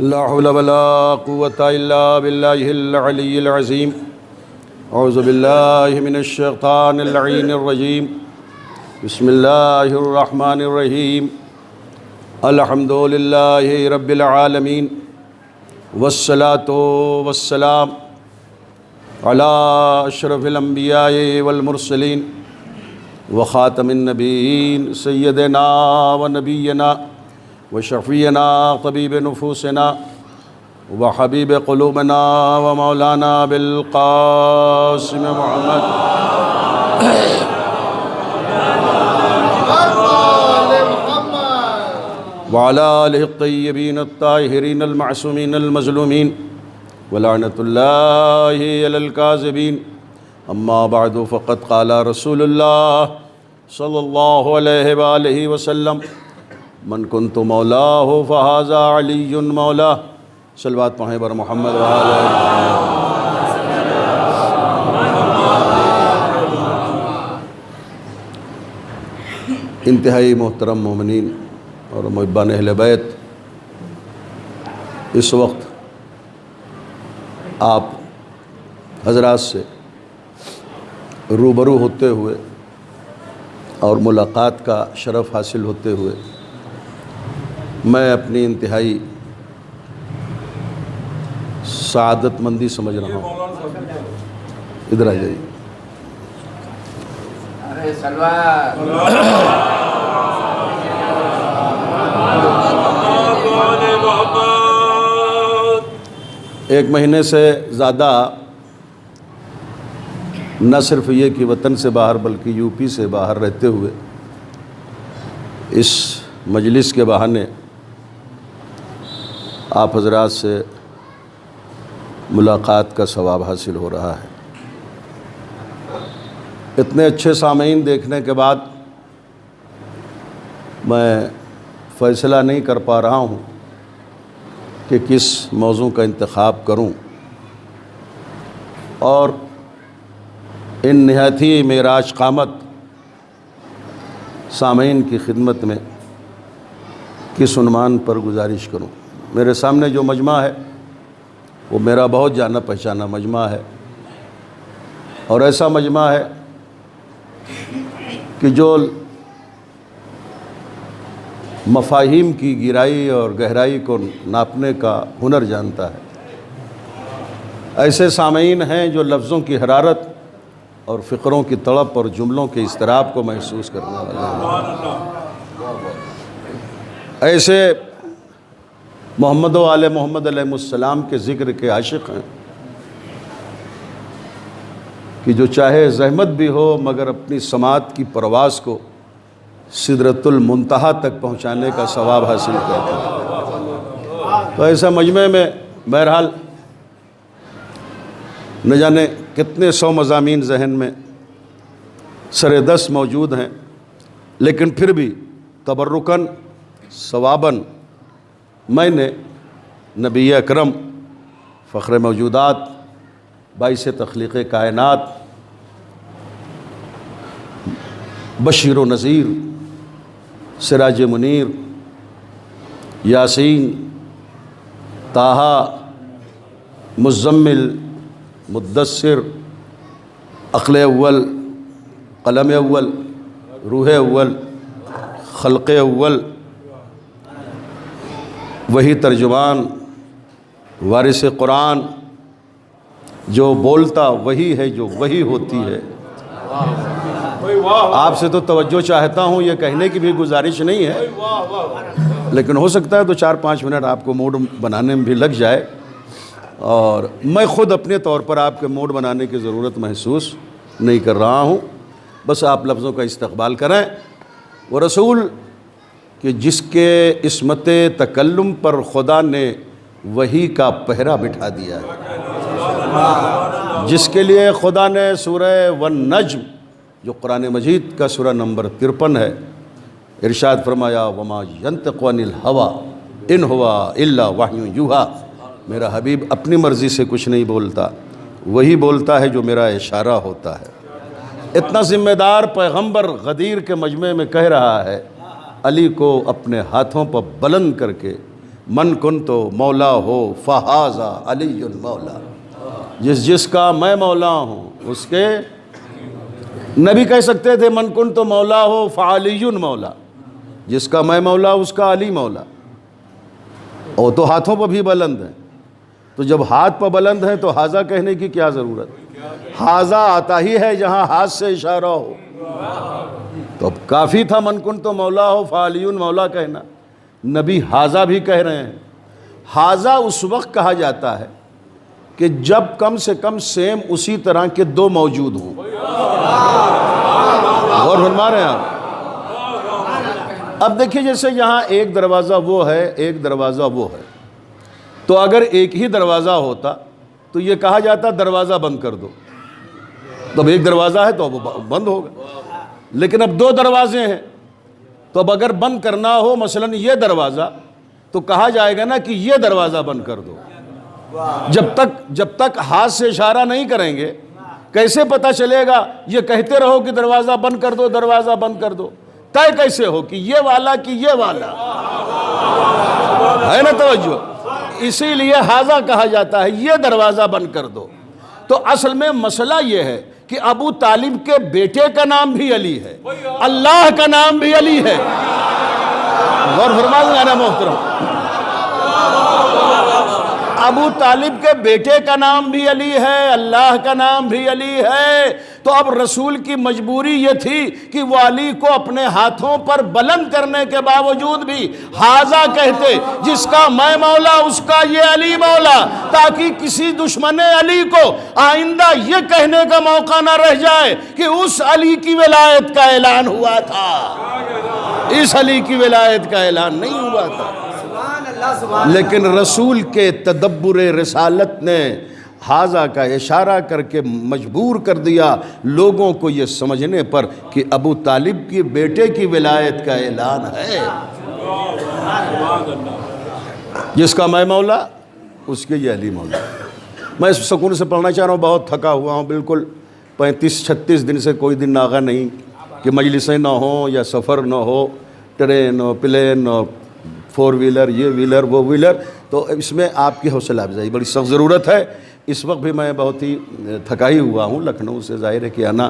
لا حول ولا قوة إلا بالله العلي العظيم. أعوذ بالله من الشيطان اللعين الرجيم. بسم الله الرحمن الرحيم. الحمد لله رب العالمين، والصلاة والسلام على أشرف الأنبياء والمرسلين وخاتم النبيين سيدنا ونبينا وشفيعنا طبيب نفوسنا وحبيب قلوبنا ومولانا بالقاسم محمد وعلى آله الطيبين الطاهرين المعصومين المظلومين ولعنة الله على الكاذبين. أما بعد فقد قال رسول الله صلى الله عليه وآله وسلم: من كنت مولاه فهذا علي مولاه. صلوات پڑھیں بر محمد انتہائی محترم مومنین اور محبان اہل بیت، اس وقت آپ حضرات سے روبرو ہوتے ہوئے اور ملاقات کا شرف حاصل ہوتے ہوئے میں اپنی انتہائی سعادت مندی سمجھ رہا ہوں. ادھر آ جائیے. ایک مہینے سے زیادہ نہ صرف یہ کہ وطن سے باہر بلکہ یو پی سے باہر رہتے ہوئے اس مجلس کے بہانے آپ حضرات سے ملاقات کا ثواب حاصل ہو رہا ہے. اتنے اچھے سامعین دیکھنے کے بعد میں فیصلہ نہیں کر پا رہا ہوں کہ کس موضوع کا انتخاب کروں، اور ان نہایتی معراج قامت سامعین کی خدمت میں کس عنوان پر گزارش کروں. میرے سامنے جو مجمع ہے وہ میرا بہت جانا پہچانا مجمع ہے، اور ایسا مجمع ہے کہ جو مفاہیم کی گہرائی اور گہرائی کو ناپنے کا ہنر جانتا ہے. ایسے سامعین ہیں جو لفظوں کی حرارت اور فقروں کی تڑپ اور جملوں کے اضطراب کو محسوس کرنے والے ہیں. ایسے محمد و آل محمد علیہ السلام کے ذکر کے عاشق ہیں کہ جو چاہے زحمت بھی ہو مگر اپنی سماعت کی پرواز کو سدرۃ المنتہا تک پہنچانے کا ثواب حاصل کرتے ہیں. تو ایسا مجمع میں بہرحال نہ جانے کتنے سو مضامین ذہن میں سر دست موجود ہیں، لیکن پھر بھی تبرکاً ثواباً میں نے نبی اکرم فخر موجودات باعث تخلیق کائنات بشیر و نذیر سراج منیر یاسین طٰہٰ مزمل مدثر عقل اول قلم اول روح اول خلق اول وہی ترجمان وارث قرآن جو بولتا وہی ہے جو وہی ہوتی ہے. آپ سے تو توجہ چاہتا ہوں، یہ کہنے کی بھی گزارش نہیں ہے، لیکن ہو سکتا ہے تو 4-5 منٹ آپ کو موڈ بنانے میں بھی لگ جائے، اور میں خود اپنے طور پر آپ کے موڈ بنانے کی ضرورت محسوس نہیں کر رہا ہوں. بس آپ لفظوں کا استقبال کریں. وہ رسول کہ جس کے عصمت تکلم پر خدا نے وحی کا پہرا بٹھا دیا ہے، جس کے لیے خدا نے سورہ والنجم جو قرآن مجید کا سورہ نمبر 53 ہے ارشاد فرمایا: وما ينطق عن الهوى ان هو الا وحی یوحیٰ. میرا حبیب اپنی مرضی سے کچھ نہیں بولتا، وہی بولتا ہے جو میرا اشارہ ہوتا ہے. اتنا ذمہ دار پیغمبر غدیر کے مجمع میں کہہ رہا ہے علی کو اپنے ہاتھوں پر بلند کر کے من کن تو مولا ہو فہذا علی مولا، جس کا میں مولا ہوں اس کے، نبی کہہ سکتے تھے من کن تو مولا ہو فعلی مولا، جس کا میں مولا اس کا علی مولا، اور تو ہاتھوں پہ بھی بلند ہیں، تو جب ہاتھ پہ بلند ہیں تو ہاذا کہنے کی کیا ضرورت؟ ہاذا آتا ہی ہے جہاں ہاتھ سے اشارہ ہو، تو اب کافی تھا من کن تو مولا ہو فعلی مولا کہنا، نبی ہاذا بھی کہہ رہے ہیں۔ ہاذا اس وقت کہا جاتا ہے کہ جب کم سے کم سیم اسی طرح کے دو موجود ہوں۔ غور فرما رہے ہیں آپ؟ اب دیکھیے جیسے یہاں ایک دروازہ وہ ہے، ایک دروازہ وہ ہے، تو اگر ایک ہی دروازہ ہوتا تو یہ کہا جاتا دروازہ بند کر دو، تو اب ایک دروازہ ہے تو اب بند ہوگا، لیکن اب دو دروازے ہیں، تو اب اگر بند کرنا ہو مثلاً یہ دروازہ تو کہا جائے گا نا کہ یہ دروازہ بند کر دو۔ جب تک ہاتھ سے اشارہ نہیں کریں گے کیسے پتہ چلے گا؟ یہ کہتے رہو کہ دروازہ بند کر دو، دروازہ بند کر دو، طے کیسے ہو کہ یہ والا کہ یہ والا؟ ہے نا توجہ؟ اسی لیے ہاذا کہا جاتا ہے یہ دروازہ بند کر دو۔ تو اصل میں مسئلہ یہ ہے کہ ابو طالب کے بیٹے کا نام بھی علی ہے، اللہ کا نام بھی علی ہے۔ غور فرمائیے نا محترم، ابو طالب کے بیٹے کا نام بھی علی ہے، اللہ کا نام بھی علی ہے، تو اب رسول کی مجبوری یہ تھی کہ وہ علی کو اپنے ہاتھوں پر بلند کرنے کے باوجود بھی ہاذا کہتے، جس کا میں مولا اس کا یہ علی مولا، تاکہ کسی دشمن علی کو آئندہ یہ کہنے کا موقع نہ رہ جائے کہ اس علی کی ولایت کا اعلان ہوا تھا، اس علی کی ولایت کا اعلان نہیں ہوا تھا۔ لیکن رسول کے تدبر رسالت نے ہاذا کا اشارہ کر کے مجبور کر دیا لوگوں کو یہ سمجھنے پر کہ ابو طالب کی بیٹے کی ولایت کا اعلان ہے، جس کا میں مولا اس کے یہ علی مولا۔ میں سکون سے پڑھنا چاہ رہا ہوں، بہت تھکا ہوا ہوں، بالکل 35-36 دن سے کوئی دن ناغہ نہیں کہ مجلسیں نہ ہوں یا سفر نہ ہو، ٹرین ہو، پلین ہو، 4 ویلر، یہ ویلر وہ ویلر، تو اس میں آپ کی حوصلہ افزائی بڑی سخت ضرورت ہے۔ اس وقت بھی میں بہت ہی تھکا ہی ہوا ہوں، لکھنؤ سے ظاہر ہے کہ آنا،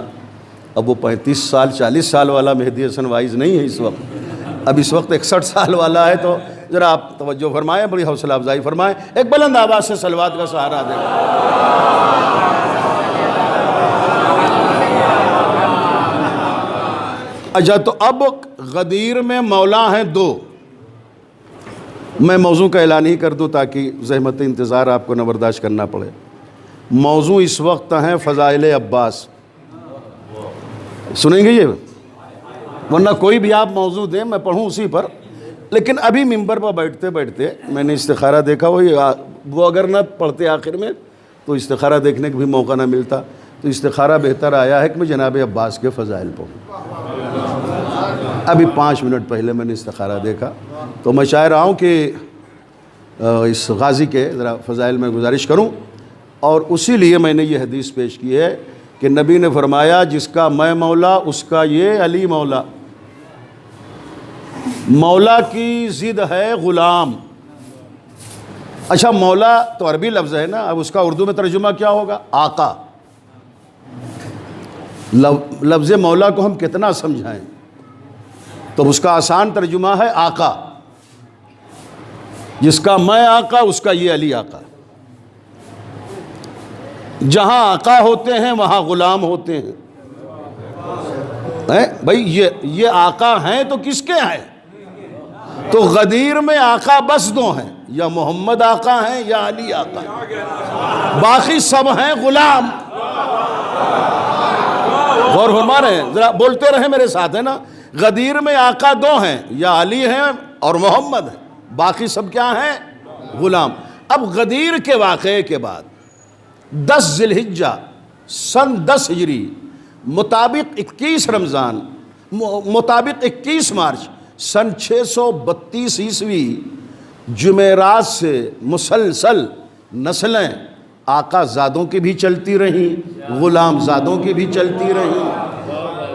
اب وہ 35 سال 40 سال والا مہدی حسن وائز نہیں ہے اس وقت، اب اس وقت 61 سال والا ہے، تو ذرا آپ توجہ فرمائیں، بڑی حوصلہ افزائی فرمائیں، ایک بلند آواز سے صلوات کا سہارا دیں۔ اچھا، تو اب غدیر میں مولا ہیں 2، میں موضوع کا اعلان ہی کر دوں تاکہ زحمت انتظار آپ کو نہ برداشت کرنا پڑے۔ موضوع اس وقت ہیں فضائل عباس، سنیں گے یہ؟ ورنہ کوئی بھی آپ موضوع دیں میں پڑھوں اسی پر، لیکن ابھی ممبر پر بیٹھتے بیٹھتے میں نے استخارہ دیکھا، وہ اگر نہ پڑھتے آخر میں تو استخارہ دیکھنے کا بھی موقع نہ ملتا، تو استخارہ بہتر آیا ہے کہ میں جناب عباس کے فضائل پڑھوں۔ ابھی 5 منٹ پہلے میں نے استخارہ دیکھا، تو میں چاہ رہا ہوں کہ اس غازی کے ذرا فضائل میں گزارش کروں، اور اسی لیے میں نے یہ حدیث پیش کی ہے کہ نبی نے فرمایا جس کا میں مولا اس کا یہ علی مولا۔ مولا کی ضد ہے غلام۔ اچھا، مولا تو عربی لفظ ہے نا، اب اس کا اردو میں ترجمہ کیا ہوگا؟ آقا۔ لفظ مولا کو ہم کتنا سمجھائیں، تو اس کا آسان ترجمہ ہے آقا، جس کا میں آقا اس کا یہ علی آقا۔ جہاں آقا ہوتے ہیں وہاں غلام ہوتے ہیں۔ بھائی یہ آقا ہیں تو کس کے ہیں؟ تو غدیر میں آقا بس 2 ہیں، یا محمد آقا ہیں یا علی آقا، باقی سب ہیں غلام۔ غور فرما رہے ہیں؟ ذرا بولتے رہے میرے ساتھ، ہے نا؟ غدیر میں آقا 2 ہیں، یا علی ہیں اور محمد ہیں، باقی سب کیا ہیں؟ غلام۔ اب غدیر کے واقعے کے بعد 10 ذی الحجہ سن 10 ہجری مطابق 21 رمضان مطابق 21 مارچ سن 632 عیسوی جمعرات سے مسلسل نسلیں آقا زادوں کی بھی چلتی رہیں، غلام زادوں کی بھی چلتی رہیں،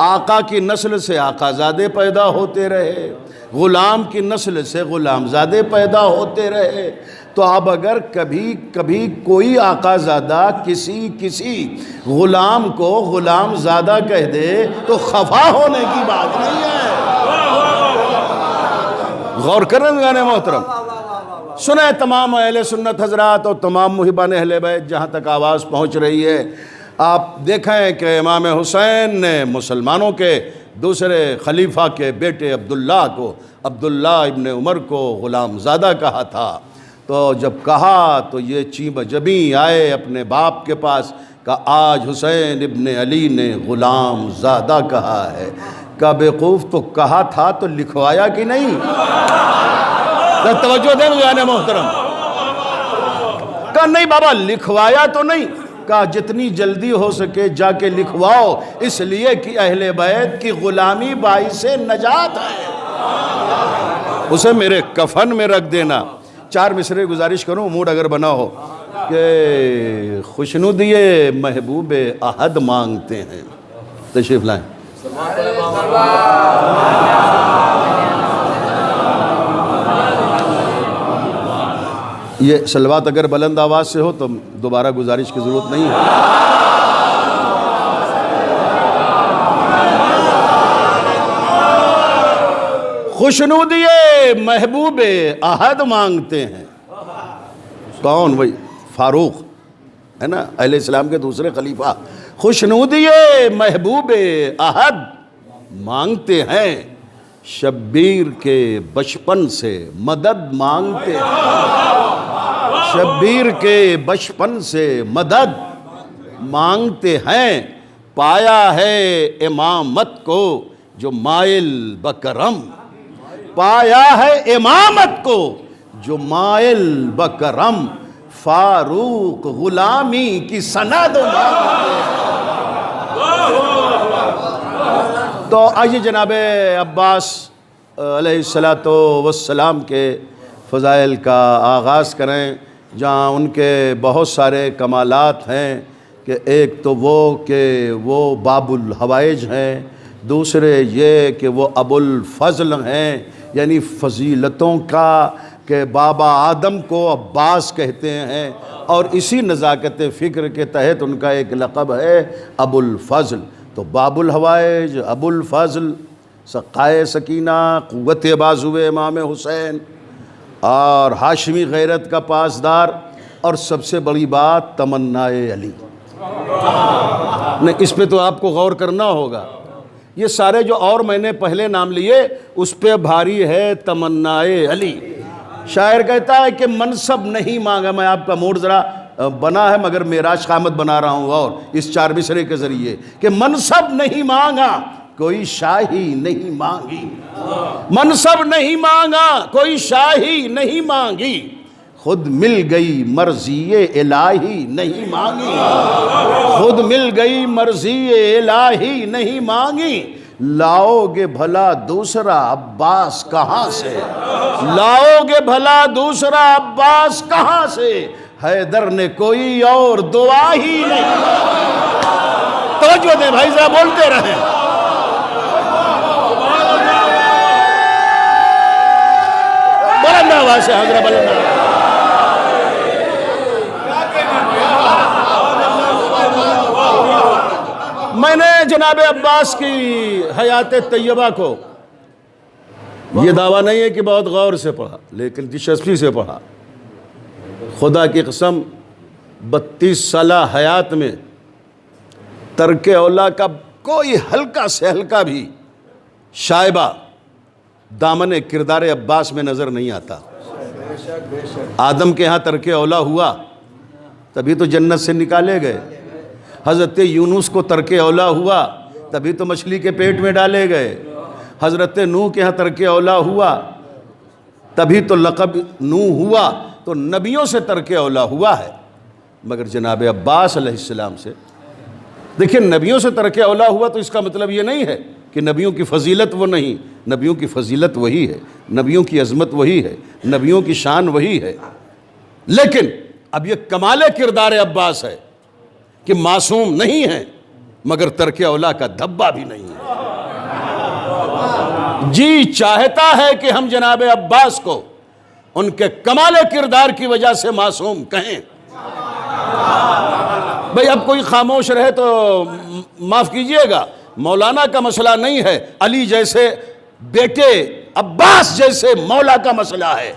آقا کی نسل سے آقا زادے پیدا ہوتے رہے، غلام کی نسل سے غلام زادے پیدا ہوتے رہے، تو اب اگر کبھی کبھی کوئی آقا زادہ کسی غلام کو غلام زادہ کہہ دے تو خفا ہونے کی بات نہیں ہے۔ غور کریں گانے محترم، سنیں تمام اہل سنت حضرات اور تمام محبان اہل بیت جہاں تک آواز پہنچ رہی ہے، آپ دیکھیں کہ امام حسین نے مسلمانوں کے دوسرے خلیفہ کے بیٹے عبداللہ کو، عبداللہ ابن عمر کو غلام زادہ کہا تھا۔ تو جب کہا تو یہ چیب جبیں آئے اپنے باپ کے پاس کہ آج حسین ابن علی نے غلام زادہ کہا ہے۔ کہ بیوقوف تو کہا تھا تو لکھوایا کہ نہیں؟ توجہ دیں گے محترم، کہا نہیں بابا لکھوایا تو نہیں، کہا جتنی جلدی ہو سکے جا کے لکھواؤ، اس لیے کہ اہل بیت کی غلامی باعث نجات ہے، اسے میرے کفن میں رکھ دینا۔ 4 مصرے گزارش کروں، موڈ اگر بنا ہو، کہ خوشنودیے محبوب احد مانگتے ہیں، تشریف لائیں۔ یہ صلوات اگر بلند آواز سے ہو تو دوبارہ گزارش کی ضرورت نہیں ہے۔ خوشنودیے محبوب احد مانگتے ہیں، کون؟ وہی فاروق ہے نا، اہل اسلام کے دوسرے خلیفہ۔ خوشنودیے محبوب احد مانگتے ہیں، شبیر کے بچپن سے مدد مانگتے ہیں، شبیر کے بچپن سے مدد مانگتے ہیں، پایا ہے امامت کو جو مائل بکرم، پایا ہے امامت کو جو مائل بکرم، فاروق غلامی کی سند مانگتے ہیں۔ تو آئیے جناب عباس علیہ السلام کے فضائل کا آغاز کریں، جہاں ان کے بہت سارے کمالات ہیں، کہ ایک تو وہ کہ وہ باب الحوائج ہیں، دوسرے یہ کہ وہ ابو الفضل ہیں، یعنی فضیلتوں کا، کہ بابا آدم کو عباس کہتے ہیں، اور اسی نزاکت فکر کے تحت ان کا ایک لقب ہے ابو الفضل۔ تو باب الحوائج، ابو الفضل، سقائے سکینہ، قوت بازو امام حسین، اور ہاشمی غیرت کا پاسدار، اور سب سے بڑی بات تمنائے علی۔ نہیں، اس پہ تو آپ کو غور کرنا ہوگا، یہ سارے جو اور میں نے پہلے نام لیے اس پہ بھاری ہے تمنائے علی۔ شاعر کہتا ہے کہ منصب نہیں مانگا، میں آپ کا موڈ ذرا بنا ہے مگر معراج قامت بنا رہا ہوں، اور اس 4 مصرے کے ذریعے، کہ منصب نہیں مانگا کوئی شاہی نہیں مانگی، منصب نہیں مانگا کوئی شاہی نہیں مانگی، خود مل گئی مرضی الہی نہیں مانگی، خود مل گئی مرضی الہی نہیں مانگی، لاؤ گے بھلا دوسرا عباس کہاں سے، لاؤ گے بھلا دوسرا عباس کہاں سے، حیدر نے کوئی اور دعا ہی نہیں مانگی۔ توجہ دیں بھائی، ذرا بولتے رہیں۔ بلند آواز سے حضرت بلند آواز۔ میں نے جناب عباس کی حیات طیبہ کو، یہ دعویٰ نہیں ہے کہ بہت غور سے پڑھا، لیکن دلچسپی سے پڑھا، خدا کی قسم 32 سالہ حیات میں ترک اولا کا کوئی ہلکا سے ہلکا بھی شائبہ دامن کردار عباس میں نظر نہیں آتا۔ آدم کے ہاں ترک اولا ہوا تبھی تو جنت سے نکالے گئے، حضرت یونس کو ترک اولا ہوا تبھی تو مچھلی کے پیٹ میں ڈالے گئے، حضرت نوح کے ہاں ترک اولا ہوا تبھی تو لقب نوح ہوا، تو نبیوں سے ترک اولا ہوا ہے، مگر جناب عباس علیہ السلام سے دیکھیں نبیوں سے ترک اولا ہوا، تو اس کا مطلب یہ نہیں ہے کہ نبیوں کی فضیلت وہ نہیں، نبیوں کی فضیلت وہی ہے، نبیوں کی عظمت وہی ہے، نبیوں کی شان وہی ہے، لیکن اب یہ کمال کردار عباس ہے کہ معصوم نہیں ہے مگر ترک اولا کا دھبا بھی نہیں ہے۔ جی چاہتا ہے کہ ہم جناب عباس کو ان کے کمال کردار کی وجہ سے معصوم کہیں۔ بھئی اب کوئی خاموش رہے تو معاف کیجئے گا، مولانا کا مسئلہ نہیں ہے، علی جیسے بیٹے، عباس جیسے مولا کا مسئلہ ہے۔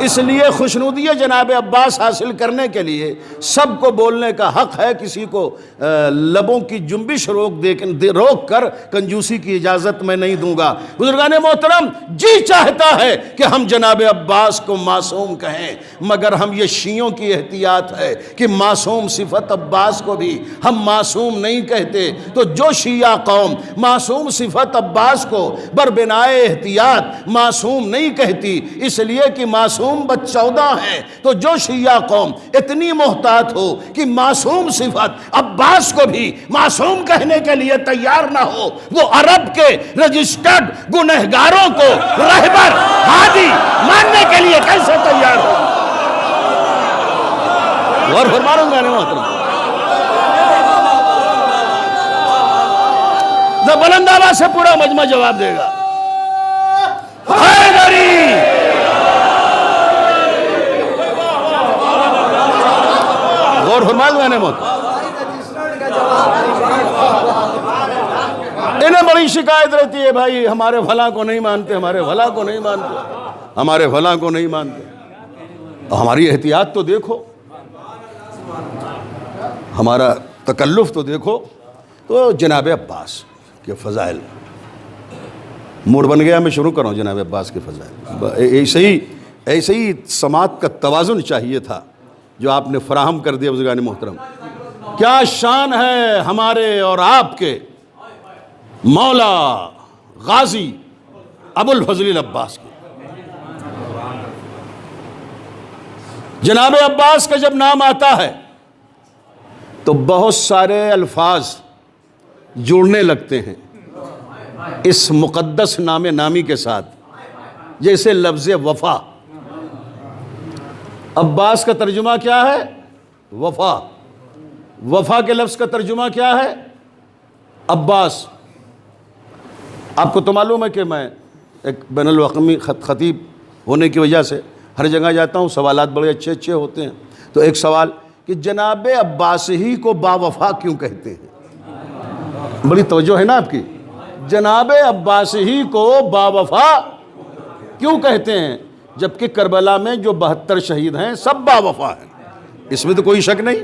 اس لیے خوشنودی جناب عباس حاصل کرنے کے لیے سب کو بولنے کا حق ہے، کسی کو لبوں کی جنبش روک کر کنجوسی کی اجازت میں نہیں دوں گا۔ بزرگان محترم، جی چاہتا ہے کہ ہم جناب عباس کو معصوم کہیں، مگر ہم یہ شیعوں کی احتیاط ہے کہ معصوم صفت عباس کو بھی ہم معصوم نہیں کہتے۔ تو جو شیعہ قوم معصوم صفت عباس کو بربنائے احتیاط معصوم نہیں کہتی، اس لیے کہ معصوم بد14 ہیں، تو جو شیعہ قوم اتنی محتاط ہو کہ معصوم صفت عباس کو بھی معصوم کہنے کے لیے تیار نہ ہو، وہ عرب کے رجسٹرڈ گنہگاروں کو رہبر ہادی ماننے کے لیے کیسے تیار ہو؟ غور فرما رہا ہوں میں نے محترم، بلند آواز سے پورا مجمع جواب دے گا۔ حیدری غور فرمائے میں نے انہیں بڑی شکایت رہتی ہے، بھائی ہمارے فلاں کو نہیں مانتے، ہمارے فلاں کو نہیں مانتے، ہمارے فلاں کو نہیں مانتے۔ ہماری احتیاط تو دیکھو، ہمارا تکلف تو دیکھو۔ تو جناب عباس کے فضائل، موڈ بن گیا، میں شروع کروں جناب عباس کے فضائل۔ ایسے ہی سماعت کا توازن چاہیے تھا جو آپ نے فراہم کر دیا بزرگان محترم۔ کیا شان ہے ہمارے اور آپ کے مولا غازی ابو الفضل عباس کی۔ جناب عباس کا جب نام آتا ہے تو بہت سارے الفاظ جڑنے لگتے ہیں اس مقدس نامی کے ساتھ، جیسے لفظ وفا۔ عباس کا ترجمہ کیا ہے؟ وفا۔ وفا کے لفظ کا ترجمہ کیا ہے؟ عباس۔ آپ کو تو معلوم ہے کہ میں ایک بین الاقوامی خطیب ہونے کی وجہ سے ہر جگہ جاتا ہوں، سوالات بڑے اچھے اچھے ہوتے ہیں۔ تو ایک سوال کہ جناب عباس ہی کو با وفا کیوں کہتے ہیں؟ بڑی توجہ ہے نا آپ کی۔ جناب عباس ہی کو با وفا کیوں کہتے ہیں، جبکہ کربلا میں جو 72 شہید ہیں سب با وفا ہیں، اس میں تو کوئی شک نہیں۔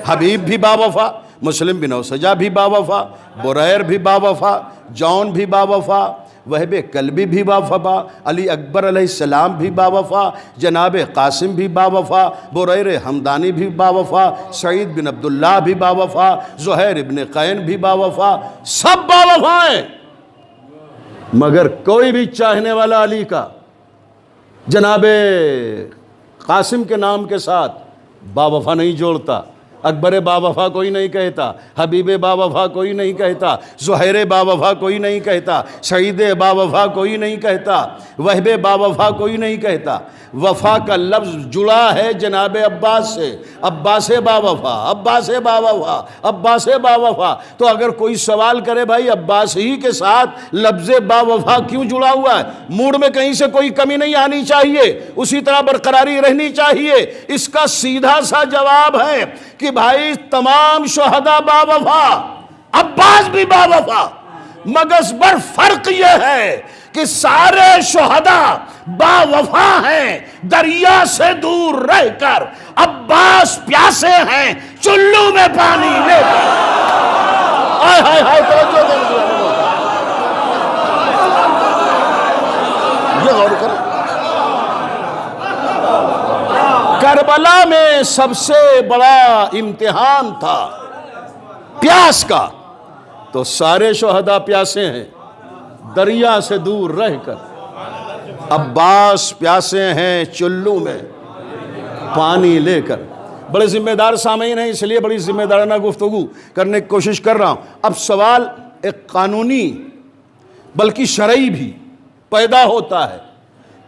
حبیب بھی با وفا، مسلم بن اوسجہ بھی با وفا، بریر بھی با وفا، جون بھی با وفا، وہب کلبی بھی با وفا، علی اکبر علیہ السلام بھی با وفا، جناب قاسم بھی با وفا، بریر حمدانی بھی با وفا، سعید بن عبداللہ بھی با وفا، زہیر ابن قین بھی با وفا، سب با وفا ہیں۔ مگر کوئی بھی چاہنے والا علی کا جناب قاسم کے نام کے ساتھ با وفا نہیں جوڑتا، اکبر با وفا کوئی نہیں کہتا، حبیب با وفا کوئی نہیں کہتا، زہیر با وفا کوئی نہیں کہتا، سعید با وفا کوئی نہیں کہتا، وہب با وفا کوئی نہیں کہتا۔ وفا کا لفظ جڑا ہے جناب عباس سے، عباس با وفا، عباس با وفا، عباس با وفا۔ تو اگر کوئی سوال کرے بھائی عباس ہی کے ساتھ لفظ با وفا کیوں جڑا ہوا ہے، موڈ میں کہیں سے کوئی کمی نہیں آنی چاہیے، اسی طرح برقراری رہنی چاہیے۔ اس کا سیدھا سا جواب ہے کہ بھائی تمام شہداء با وفا، عباس بھی با وفا، مگر بڑا فرق یہ ہے کہ سارے شہداء با وفا ہیں دریا سے دور رہ کر، عباس پیاسے ہیں چلو میں پانی لے کر۔ آئے ہائے ہائے توجہ دے، یہ غور کریں۔ کربلا میں سب سے بڑا امتحان تھا پیاس کا، تو سارے شہداء پیاسے ہیں دریا سے دور رہ کر، عباس پیاسے ہیں چلو میں پانی لے کر۔ بڑے ذمہ دار سامعین ہیں، اس لیے بڑی ذمہ دارانہ گفتگو کرنے کی کوشش کر رہا ہوں۔ اب سوال ایک قانونی بلکہ شرعی بھی پیدا ہوتا ہے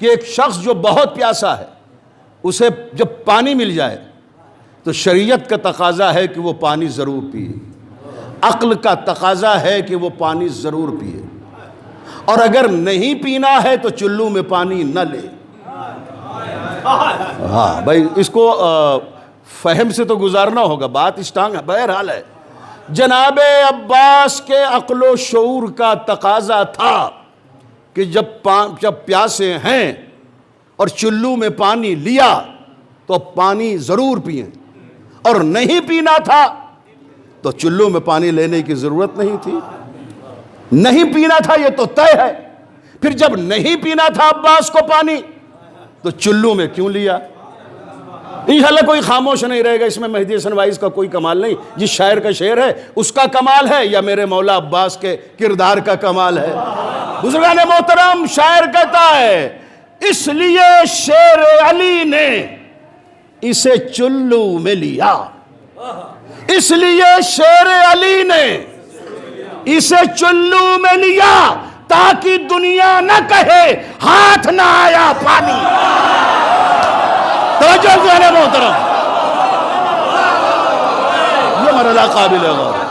کہ ایک شخص جو بہت پیاسا ہے، اسے جب پانی مل جائے تو شریعت کا تقاضا ہے کہ وہ پانی ضرور پیے، عقل کا تقاضا ہے کہ وہ پانی ضرور پیے، اور اگر نہیں پینا ہے تو چلو میں پانی نہ لے۔ ہاں بھائی اس کو فہم سے تو گزارنا ہوگا، بات اسٹانگ ہے، بہرحال ہے۔ جناب عباس کے عقل و شعور کا تقاضا تھا کہ جب پیاسے ہیں اور چلو میں پانی لیا تو پانی ضرور پئیں، اور نہیں پینا تھا تو چلو میں پانی لینے کی ضرورت نہیں تھی۔ نہیں پینا تھا یہ تو طے ہے، پھر جب نہیں پینا تھا عباس کو پانی تو چلو میں کیوں لیا؟ انشاءاللہ کوئی خاموش نہیں رہے گا، اس میں مہدی حسن وائز کا کوئی کمال نہیں، جس شاعر کا شعر ہے اس کا کمال ہے یا میرے مولا عباس کے کردار کا کمال ہے؟ بزرگان محترم، شاعر کہتا ہے اس لیے شیر علی نے اسے چلو میں لیا، اس لیے شیر علی نے اسے چلو میں لیا تاکہ دنیا نہ کہے ہاتھ نہ آیا پانی۔ توجہ ذہن محترم، یہ مرحلہ قابل غور ہے۔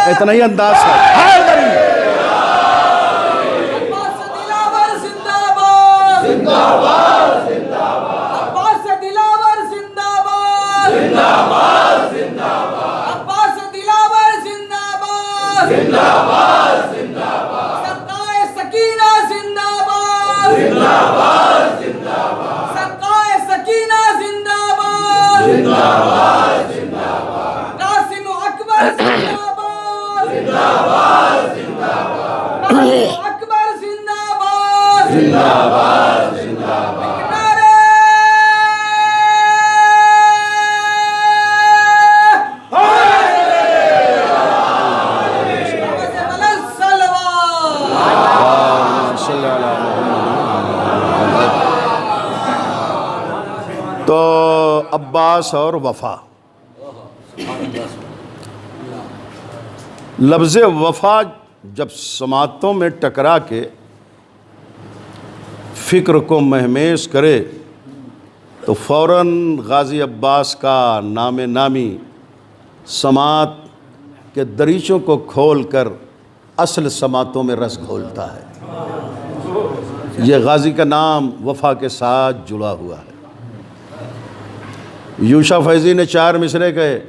اتنا ہی انداز ہے۔ تو عباس اور وفا، لفظ وفا جب سماعتوں میں ٹکرا کے فکر کو مہمیز کرے تو فوراً غازی عباس کا نام نامی سماعت کے دریچوں کو کھول کر اصل سماعتوں میں رس گھولتا ہے۔ یہ غازی کا نام وفا کے ساتھ جڑا ہوا ہے۔ یوشا فیضی نے 4 مصرے کہے،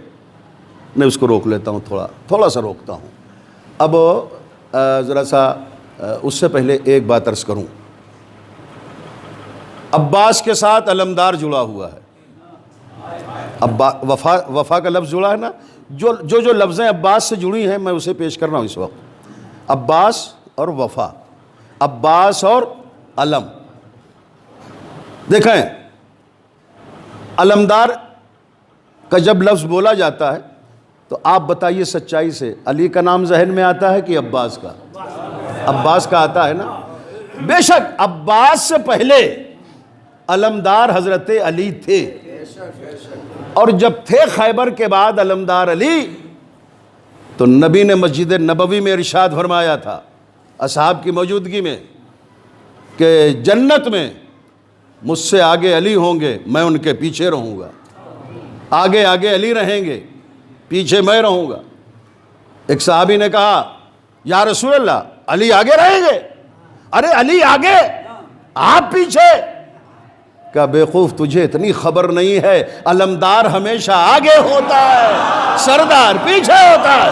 میں اس کو روک لیتا ہوں، تھوڑا سا روکتا ہوں۔ اب ذرا سا اس سے پہلے ایک بات عرض کروں، عباس کے ساتھ علمدار جڑا ہوا ہے۔ وفا کا لفظ جڑا ہے نا، جو لفظیں عباس سے جڑی ہیں میں اسے پیش کر رہا ہوں اس وقت۔ عباس اور وفا، عباس اور علم۔ دیکھیں علمدار کا جب لفظ بولا جاتا ہے تو آپ بتائیے سچائی سے، علی کا نام ذہن میں آتا ہے کہ عباس کا؟ عباس کا آتا ہے نا۔ بے شک عباس سے پہلے علمدار حضرت علی تھے، اور جب تھے خیبر کے بعد علمدار علی تو نبی نے مسجد نبوی میں ارشاد فرمایا تھا اصحاب کی موجودگی میں کہ جنت میں مجھ سے آگے علی ہوں گے، میں ان کے پیچھے رہوں گا۔ آگے آگے علی رہیں گے، پیچھے میں رہوں گا۔ ایک صحابی نے کہا یا رسول اللہ علی آگے رہیں گے؟ ارے علی آگے آپ پیچھے؟ کہا بیوقوف تجھے اتنی خبر نہیں ہے، علمدار ہمیشہ آگے ہوتا ہے، سردار پیچھے ہوتا ہے۔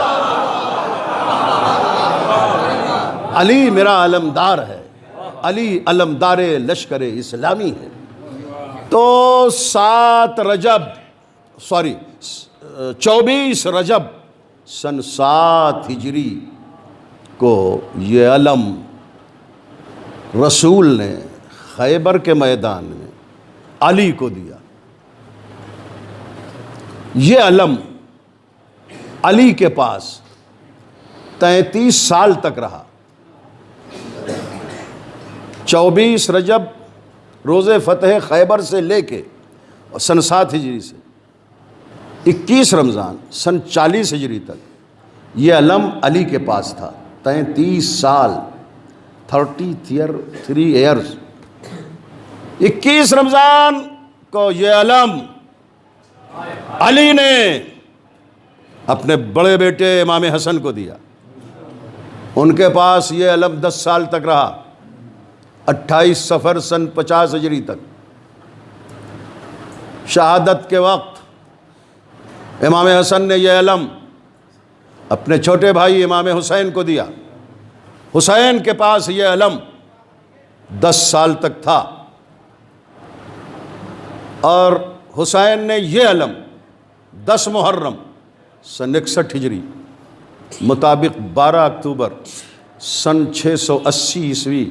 علی میرا علمدار ہے، علی علمدار لشکر اسلامی ہے۔ تو 24 رجب سن 7 ہجری کو یہ علم رسول نے خیبر کے میدان میں علی کو دیا۔ یہ علم علی کے پاس 33 سال تک رہا۔ 24 رجب روز فتح خیبر سے لے کے سن 7 ہجری سے 21 رمضان سن 40 ہجری تک یہ علم علی کے پاس تھا 33 سال 33 ایئرز 21 رمضان کو یہ علم علی نے اپنے بڑے بیٹے امام حسن کو دیا. ان کے پاس یہ علم 10 سال تک رہا 28 صفر سن 50 ہجری تک. شہادت کے وقت امام حسن نے یہ علم اپنے چھوٹے بھائی امام حسین کو دیا. حسین کے پاس یہ علم 10 سال تک تھا اور حسین نے یہ علم 10 محرم سن 61 ہجری مطابق 12 اکتوبر سن 680 عیسوی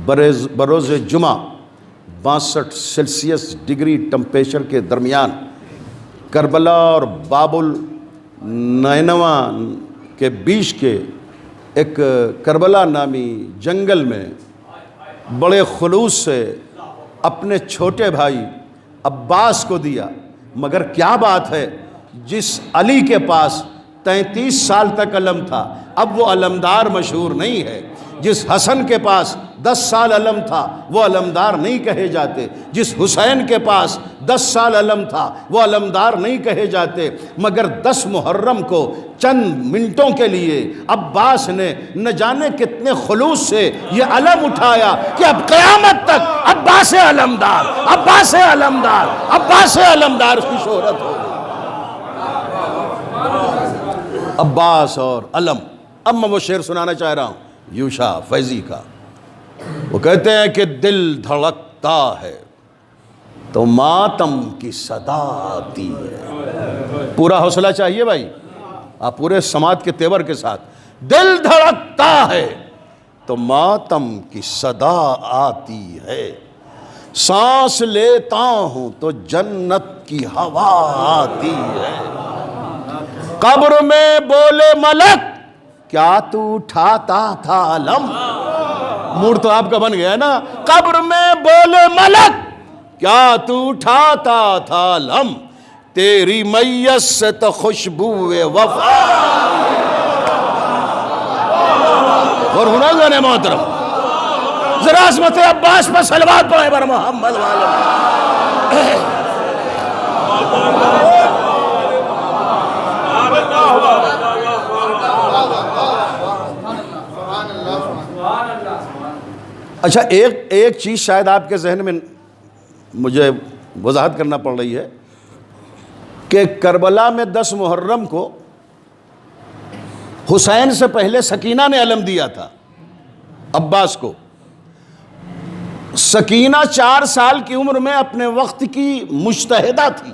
بروز جمعہ 62 سیلسیس ڈگری ٹمپریچر کے درمیان کربلا اور باب النینوا کے بیچ کے ایک کربلا نامی جنگل میں بڑے خلوص سے اپنے چھوٹے بھائی عباس کو دیا. مگر کیا بات ہے، جس علی کے پاس 33 سال تک علم تھا اب وہ علمدار مشہور نہیں ہے. جس حسن کے پاس 10 سال علم تھا وہ علمدار نہیں کہے جاتے. جس حسین کے پاس 10 سال علم تھا وہ علمدار نہیں کہے جاتے. مگر 10 محرم کو چند منٹوں کے لیے عباس نے نہ جانے کتنے خلوص سے یہ علم اٹھایا کہ اب قیامت تک عباس علمدار عباس علمدار عباس علمدار کی شہرت ہو گئی. عباس اور علم. اب میں وہ شعر سنانا چاہ رہا ہوں یوشا فیضی کا. وہ کہتے ہیں کہ دل دھڑکتا ہے تو ماتم کی صدا آتی ہے. پورا حوصلہ چاہیے بھائی، آپ پورے سماعت کے تیور کے ساتھ. دل دھڑکتا ہے تو ماتم کی صدا آتی ہے، سانس لیتا ہوں تو جنت کی ہوا آتی ہے. قبر میں بولے ملک کیا تو اٹھاتا تھا علم. موڈ تو آپ کا بن گیا ہے نا. قبر میں بولے ملک کیا تو اٹھاتا تھا علم، تیری میت سے تو خوشبو وفا. اور ہونا گانے محترم ذرا عظمت عباس پر صلوات پڑھیں بر محمد والے. اچھا ایک چیز شاید آپ کے ذہن میں مجھے وضاحت کرنا پڑ رہی ہے کہ کربلا میں 10 محرم کو حسین سے پہلے سکینہ نے علم دیا تھا عباس کو. سکینہ 4 سال کی عمر میں اپنے وقت کی مجتہدہ تھی.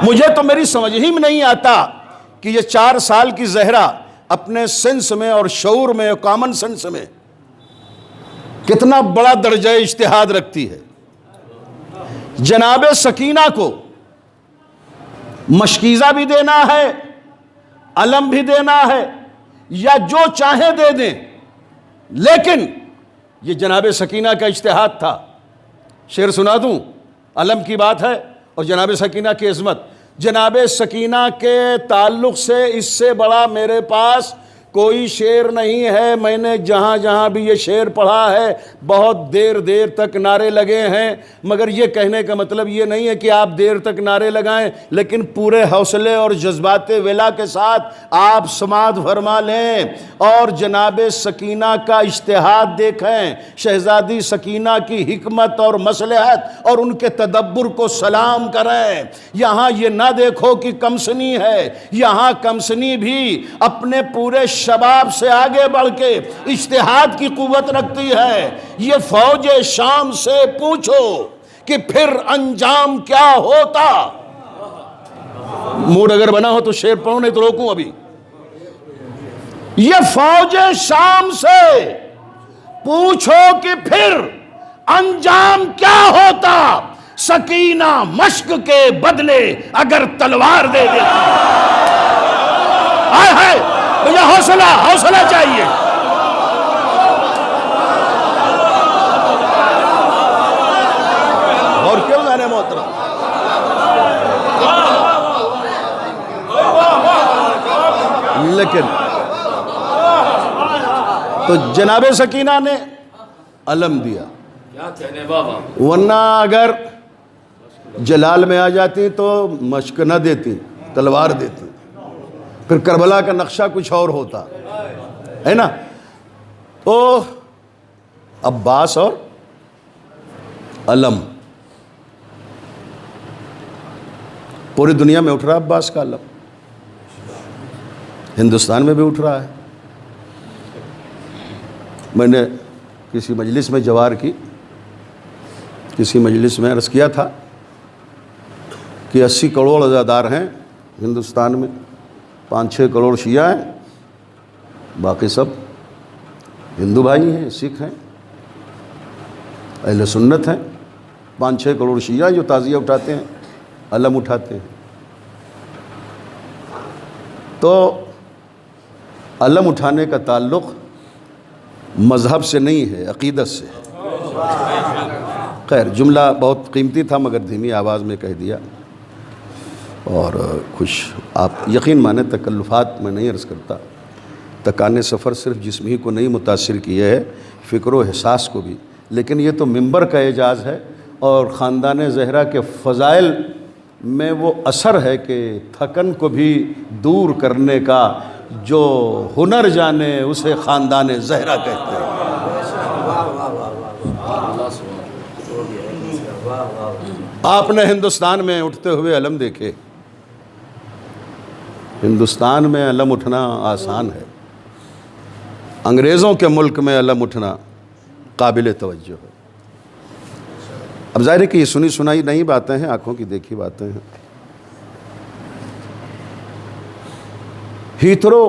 مجھے تو میری سمجھ ہی میں نہیں آتا کہ یہ 4 سال کی زہرا اپنے سنس میں اور شعور میں اور کامن سنس میں کتنا بڑا درجہ اجتہاد رکھتی ہے. جناب سکینہ کو مشکیزہ بھی دینا ہے، علم بھی دینا ہے، یا جو چاہیں دے دیں، لیکن یہ جناب سکینہ کا اجتہاد تھا. شعر سنا دوں، علم کی بات ہے اور جناب سکینہ کی عظمت. جناب سکینہ کے تعلق سے اس سے بڑا میرے پاس کوئی شعر نہیں ہے. میں نے جہاں جہاں بھی یہ شعر پڑھا ہے بہت دیر دیر تک نعرے لگے ہیں، مگر یہ کہنے کا مطلب یہ نہیں ہے کہ آپ دیر تک نعرے لگائیں، لیکن پورے حوصلے اور جذبات ولا کے ساتھ آپ سماعت فرما لیں اور جناب سکینہ کا اجتہاد دیکھیں. شہزادی سکینہ کی حکمت اور مصلحت اور ان کے تدبر کو سلام کریں. یہاں یہ نہ دیکھو کہ کمسنی ہے، یہاں کمسنی بھی اپنے پورے شباب سے آگے بڑھ کے اجتہاد کی قوت رکھتی ہے. یہ فوج شام سے پوچھو کہ پھر انجام کیا ہوتا. موڈ اگر بنا ہو تو شعر پڑھو، نہیں تو روکوں ابھی. یہ فوج شام سے پوچھو کہ پھر انجام کیا ہوتا، سکینہ مشق کے بدلے اگر تلوار دے دیتی. ہائے ہائے، مجھے حوصلہ چاہیے. اور کیوں گانے محترم، لیکن تو جناب سکینہ نے علم دیا، ورنہ اگر جلال میں آ جاتی تو مشق نہ دیتی، تلوار دیتی، پھر کربلا کا نقشہ کچھ اور ہوتا ہے نا۔ تو عباس اور علم، پوری دنیا میں اٹھ رہا ہے عباس کا علم، ہندوستان میں بھی اٹھ رہا ہے۔ میں نے کسی مجلس میں جوار کی، کسی مجلس میں عرض کیا تھا کہ 80 کروڑ عزادار ہیں ہندوستان میں، 5-6 کروڑ شیعہ ہیں، باقی سب ہندو بھائی ہیں، سکھ ہیں، اہل سنت ہیں۔ 5-6 کروڑ شیعہ جو تعزیہ اٹھاتے ہیں، علم اٹھاتے ہیں۔ تو علم اٹھانے کا تعلق مذہب سے نہیں ہے، عقیدت سے۔ خیر، جملہ بہت قیمتی تھا مگر دھیمی آواز میں کہہ دیا، اور خوش آپ یقین مانیں تکلفات میں نہیں عرض کرتا، تکانے سفر صرف جسم ہی کو نہیں متاثر کیے ہے، فکر و احساس کو بھی، لیکن یہ تو منبر کا اعجاز ہے، اور خاندان زہرا کے فضائل میں وہ اثر ہے کہ تھکن کو بھی دور کرنے کا جو ہنر جانے اسے خاندان زہرا کہتے ہیں۔ آپ نے ہندوستان میں اٹھتے ہوئے علم دیکھے، ہندوستان میں علم اٹھنا آسان ہے، انگریزوں کے ملک میں علم اٹھنا قابل توجہ ہے۔ اب ظاہر ہے کہ یہ سنی سنائی نہیں باتیں ہیں، آنکھوں کی دیکھی باتیں ہیں۔ ہیتھرو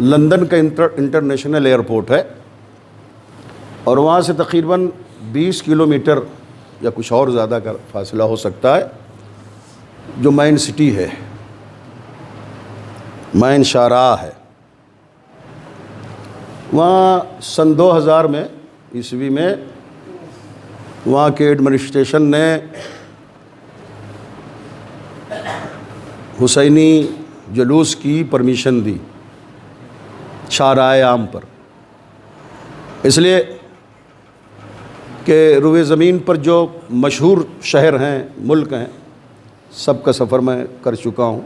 لندن کا انٹرنیشنل ایئرپورٹ ہے، اور وہاں سے تقریباً 20 کلومیٹر یا کچھ اور زیادہ کا فاصلہ ہو سکتا ہے جو مین سٹی ہے، مین شاہراہ ہے۔ وہاں سن 2000 میں عیسوی میں وہاں کے ایڈمنسٹریشن نے حسینی جلوس کی پرمیشن دی شاہراہ عام پر، اس لیے کہ روئے زمین پر جو مشہور شہر ہیں، ملک ہیں، سب کا سفر میں کر چکا ہوں،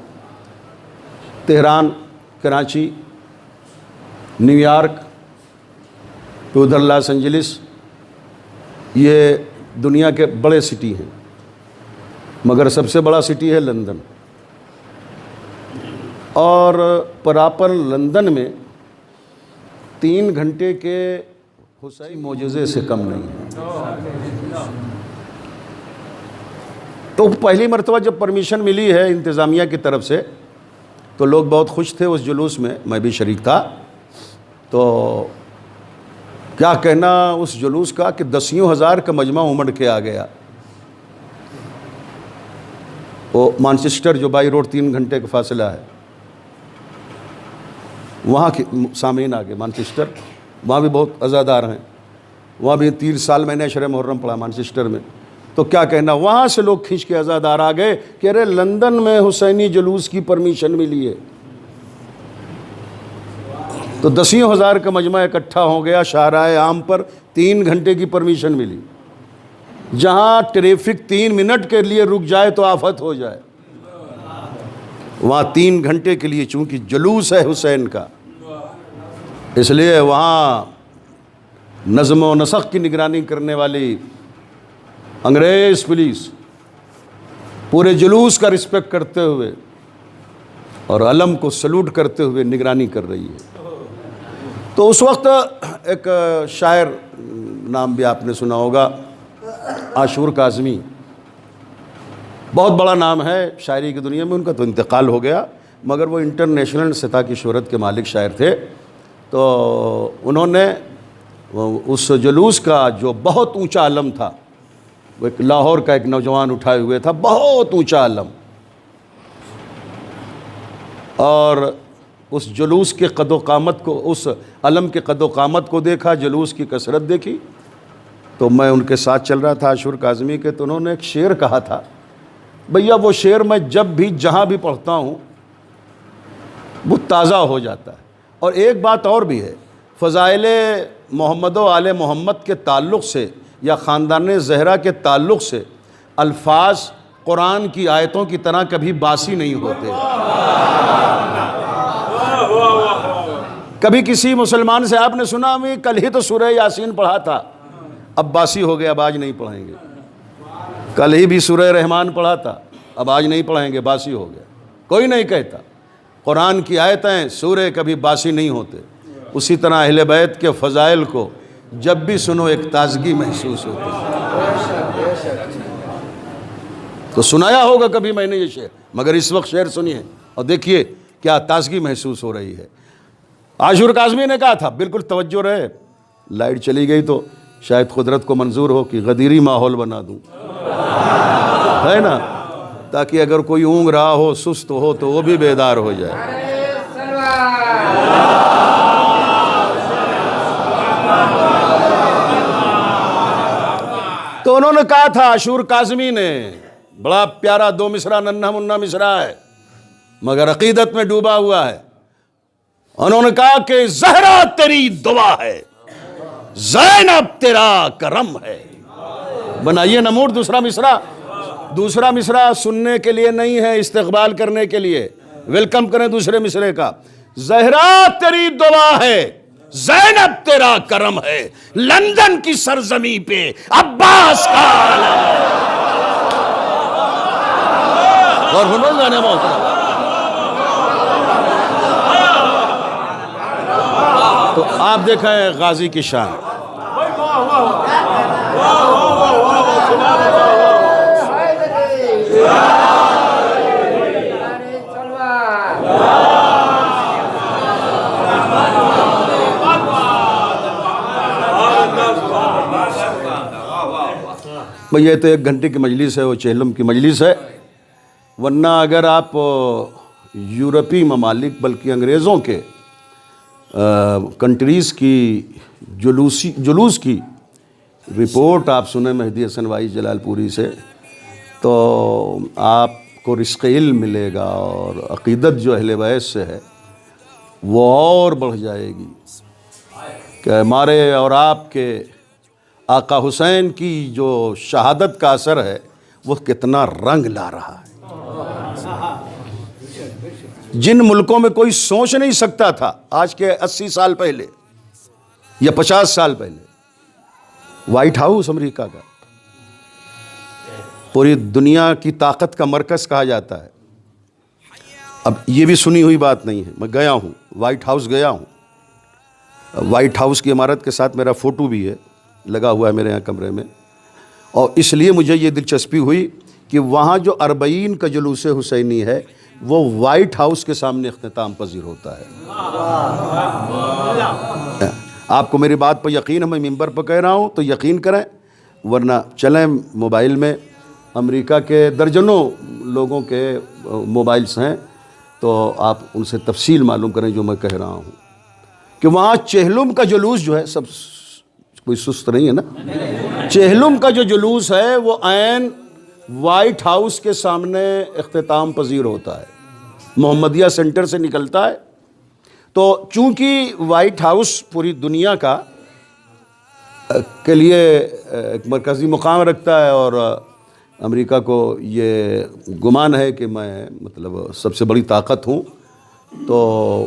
تہران، کراچی، نیو یارک، تو ادھر لاس اینجلس، یہ دنیا کے بڑے سٹی ہیں، مگر سب سے بڑا سٹی ہے لندن، اور پراپر لندن میں 3 گھنٹے کے حسینی معجزے سے کم نہیں ہے۔ تو پہلی مرتبہ جب پرمیشن ملی ہے انتظامیہ کی طرف سے تو لوگ بہت خوش تھے اس جلوس میں بھی شریک تھا۔ تو کیا کہنا اس جلوس کا کہ 10,000 کا مجمع امڑ کے آ گیا۔ وہ مانچسٹر جو بائی روڈ 3 گھنٹے کا فاصلہ ہے، وہاں کے سامعین آگے مانچسٹر، وہاں بھی بہت عزادار ہیں، وہاں بھی 30 سال میں نے اشرِ محرم پڑھا مانچسٹر میں۔ تو کیا کہنا، وہاں سے لوگ کھینچ کے عزادار آ گئے کہ ارے لندن میں حسینی جلوس کی پرمیشن ملی ہے۔ تو 10,000 کا مجمع اکٹھا ہو گیا شاہراہ عام پر، 3 گھنٹے کی پرمیشن ملی۔ جہاں ٹریفک 3 منٹ کے لیے رک جائے تو آفت ہو جائے، وہاں 3 گھنٹے کے لیے چونکہ جلوس ہے حسین کا، اس لیے وہاں نظم و نسق کی نگرانی کرنے والی انگریز پولیس پورے جلوس کا رسپیکٹ کرتے ہوئے اور علم کو سلوٹ کرتے ہوئے نگرانی کر رہی ہے۔ تو اس وقت ایک شاعر، نام بھی آپ نے سنا ہوگا، عاشور کاظمی، بہت بڑا نام ہے شاعری کی دنیا میں، ان کا تو انتقال ہو گیا مگر وہ انٹرنیشنل سطح کی شہرت کے مالک شاعر تھے۔ تو انہوں نے اس جلوس کا جو بہت اونچا علم تھا، وہ ایک لاہور کا ایک نوجوان اٹھائے ہوئے تھا، بہت اونچا علم، اور اس جلوس کے قد و قامت کو، اس علم کے قد و قامت کو دیکھا، جلوس کی کثرت دیکھی۔ تو میں ان کے ساتھ چل رہا تھا عاشور کاظمی کے، تو انہوں نے ایک شعر کہا تھا، بھیا وہ شعر میں جب بھی جہاں بھی پڑھتا ہوں وہ تازہ ہو جاتا ہے۔ اور ایک بات اور بھی ہے، فضائل محمد و آل محمد کے تعلق سے یا خاندان زہرا کے تعلق سے الفاظ قرآن کی آیتوں کی طرح کبھی باسی نہیں ہوتے۔ کبھی کسی مسلمان سے آپ نے سنا میں کل ہی تو سورہ یاسین پڑھا تھا، اب باسی ہو گیا، اب آج نہیں پڑھیں گے۔ کل ہی بھی سورہ رحمان پڑھا تھا، اب آج نہیں پڑھیں گے، باسی ہو گیا۔ کوئی نہیں کہتا، قرآن کی آیتیں سورہ کبھی باسی نہیں ہوتے۔ اسی طرح اہل بیت کے فضائل کو جب بھی سنو ایک تازگی محسوس ہوتی ہے۔ تو سنایا ہوگا کبھی میں نے یہ شعر، مگر اس وقت شعر سنیے اور دیکھیے کیا تازگی محسوس ہو رہی ہے۔ عاشور کاظمی نے کہا تھا، بالکل توجہ رہے، لائٹ چلی گئی تو شاید قدرت کو منظور ہو کہ غدیری ماحول بنا دوں، ہے نا، تاکہ اگر کوئی اونگ رہا ہو، سست ہو، تو وہ بھی بیدار ہو جائے۔ تو انہوں نے کہا تھا، عاشور کاظمی نے، بڑا پیارا دو مصرع ننھا منھا مصرع ہے مگر عقیدت میں ڈوبا ہوا ہے۔ انہوں نے کہا کہ زہرا تیری دعا ہے، زینب تیرا کرم ہے۔ بنائیے نا موڈ۔ دوسرا مصرع سننے کے لیے نہیں ہے، استقبال کرنے کے لیے۔ ویلکم کریں دوسرے مصرع کا۔ زہرا تیری دعا ہے، زینب تیرا کرم ہے، لندن کی سرزمیں پہ عباس کا عالم ہے۔ اور سنو گانے محترم، تو آپ دیکھیں غازی کی شان۔ یہ تو 1 گھنٹے کی مجلس ہے، وہ چہلم کی مجلس ہے، ورنہ اگر آپ یورپی ممالک بلکہ انگریزوں کے کنٹریز کی جلوس کی رپورٹ آپ سنیں مہدی حسن وائس جلال پوری سے، تو آپ کو رزق علم ملے گا، اور عقیدت جو اہل بیت سے ہے وہ اور بڑھ جائے گی کہ ہمارے اور آپ کے آقا حسین کی جو شہادت کا اثر ہے وہ کتنا رنگ لا رہا ہے۔ جن ملکوں میں کوئی سوچ نہیں سکتا تھا آج کے 80 سال پہلے یا 50 سال پہلے، وائٹ ہاؤس امریکہ کا پوری دنیا کی طاقت کا مرکز کہا جاتا ہے۔ اب یہ بھی سنی ہوئی بات نہیں ہے، میں گیا ہوں، وائٹ ہاؤس گیا ہوں۔ وائٹ ہاؤس کی عمارت کے ساتھ میرا فوٹو بھی ہے، لگا ہوا ہے میرے یہاں کمرے میں، اور اس لیے مجھے یہ دلچسپی ہوئی کہ وہاں جو 40 کا جلوس حسینی ہے وہ وائٹ ہاؤس کے سامنے اختتام پذیر ہوتا ہے۔ آپ کو میری بات پر یقین ہے، میں ممبر پر کہہ رہا ہوں تو یقین کریں، ورنہ چلیں موبائل میں، امریکہ کے درجنوں لوگوں کے موبائلز ہیں، تو آپ ان سے تفصیل معلوم کریں جو میں کہہ رہا ہوں، کہ وہاں چہلم کا جلوس جو ہے، سب کوئی سست نہیں ہے نا، چہلم کا جو جلوس ہے وہ عین وائٹ ہاؤس کے سامنے اختتام پذیر ہوتا ہے، محمدیہ سینٹر سے نکلتا ہے۔ تو چونکہ وائٹ ہاؤس پوری دنیا کا کے لیے ایک مرکزی مقام رکھتا ہے، اور امریکہ کو یہ گمان ہے کہ میں مطلب سب سے بڑی طاقت ہوں، تو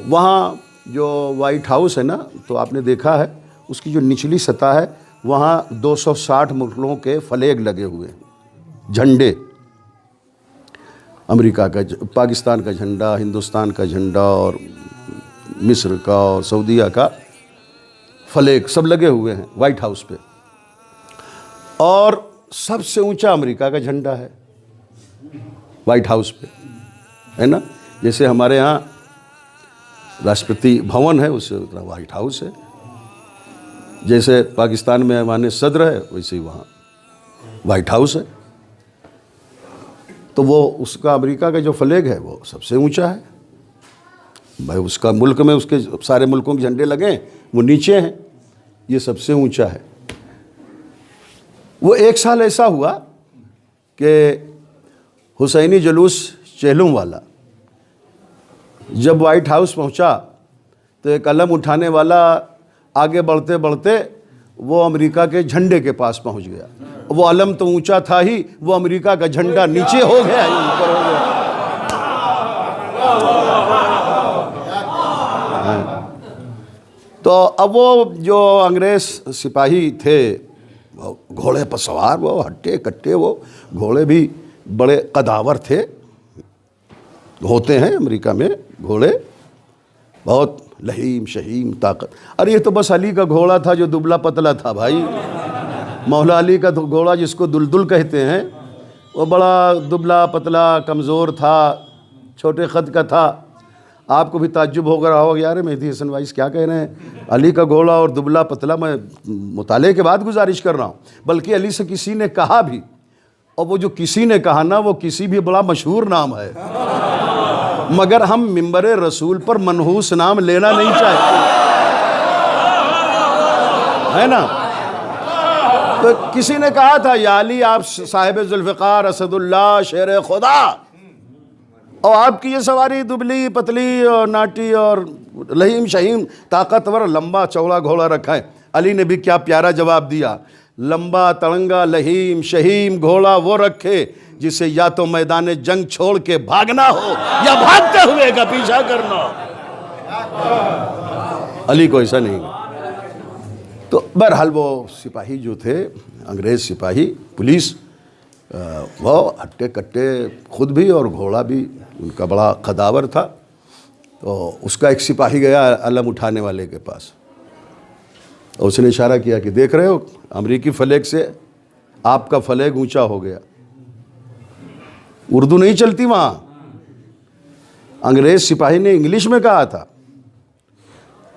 وہاں جو وائٹ ہاؤس ہے نا، تو آپ نے دیکھا ہے اس کی جو نچلی سطح ہے وہاں 260 ملکوں کے فلیگ لگے ہوئے ہیں، جھنڈے، امریکہ کا، پاکستان کا جھنڈا، ہندوستان کا جھنڈا، اور مصر کا اور سعودیہ کا فلیگ سب لگے ہوئے ہیں وائٹ ہاؤس پہ۔ اور سب سے اونچا امریکہ کا جھنڈا ہے وائٹ ہاؤس پہ، ہے نا، جیسے ہمارے ہاں راشٹرپتی بھون ہے اس سے وائٹ ہاؤس ہے، جیسے پاکستان میں ایوان صدر ہے ویسے ہی وہاں وائٹ ہاؤس ہے۔ تو وہ اس کا امریکہ کا جو فلیگ ہے وہ سب سے اونچا ہے بھائی، اس کا ملک میں اس کے سارے ملکوں کے جھنڈے لگیں، وہ نیچے ہیں، یہ سب سے اونچا ہے۔ وہ ایک سال ایسا ہوا کہ حسینی جلوس چہلم والا جب وائٹ ہاؤس پہنچا تو ایک علم اٹھانے والا آگے بڑھتے بڑھتے وہ امریکہ کے جھنڈے کے پاس پہنچ گیا. وہ علم تو اونچا تھا ہی, وہ امریکہ کا جھنڈا نیچے ہو گیا, اوپر ہو گیا. تو اب وہ جو انگریز سپاہی تھے گھوڑے پر سوار, وہ ہٹے کٹے, وہ گھوڑے بھی بڑے قداور تھے, ہوتے ہیں امریکہ میں گھوڑے, بہت لہیم شہیم طاقت. ارے یہ تو بس علی کا گھوڑا تھا جو دبلا پتلا تھا بھائی. مولا علی کا گھوڑا جس کو دلدل کہتے ہیں, وہ بڑا دبلا پتلا کمزور تھا, چھوٹے قد کا تھا. آپ کو بھی تعجب ہو رہا ہوگا, یار مہدی حسن وائس کیا کہہ رہے ہیں, علی کا گھوڑا اور دبلا پتلا. میں مطالعے کے بعد گزارش کر رہا ہوں, بلکہ علی سے کسی نے کہا بھی, اور وہ جو کسی نے کہا نا وہ کسی بھی بڑا مشہور نام ہے, مگر ہم منبر رسول پر منحوس نام لینا نہیں چاہتے, ہے نا. تو کسی نے کہا تھا یا علی آپ صاحب ذوالفقار اسد اللہ شیر خدا, اور آپ کی یہ سواری دبلی پتلی اور ناٹی اور لہیم شہیم طاقتور لمبا چوڑا گھوڑا رکھا ہے. علی نے بھی کیا پیارا جواب دیا, لمبا تڑنگا لہیم شہیم گھوڑا وہ رکھے جسے یا تو میدان جنگ چھوڑ کے بھاگنا ہو یا بھاگتے ہوئے کا پیچھا کرنا ہو. علی کو ایسا نہیں. تو بہرحال وہ سپاہی جو تھے, انگریز سپاہی پولیس, وہ ہٹے کٹے خود بھی اور گھوڑا بھی ان کا بڑا قداور تھا. تو اس کا ایک سپاہی گیا علم اٹھانے والے کے پاس, اور اس نے اشارہ کیا کہ دیکھ رہے ہو امریکی فلیگ سے آپ کا فلیگ اونچا ہو گیا. اردو نہیں چلتی وہاں, انگریز سپاہی نے انگلش میں کہا تھا.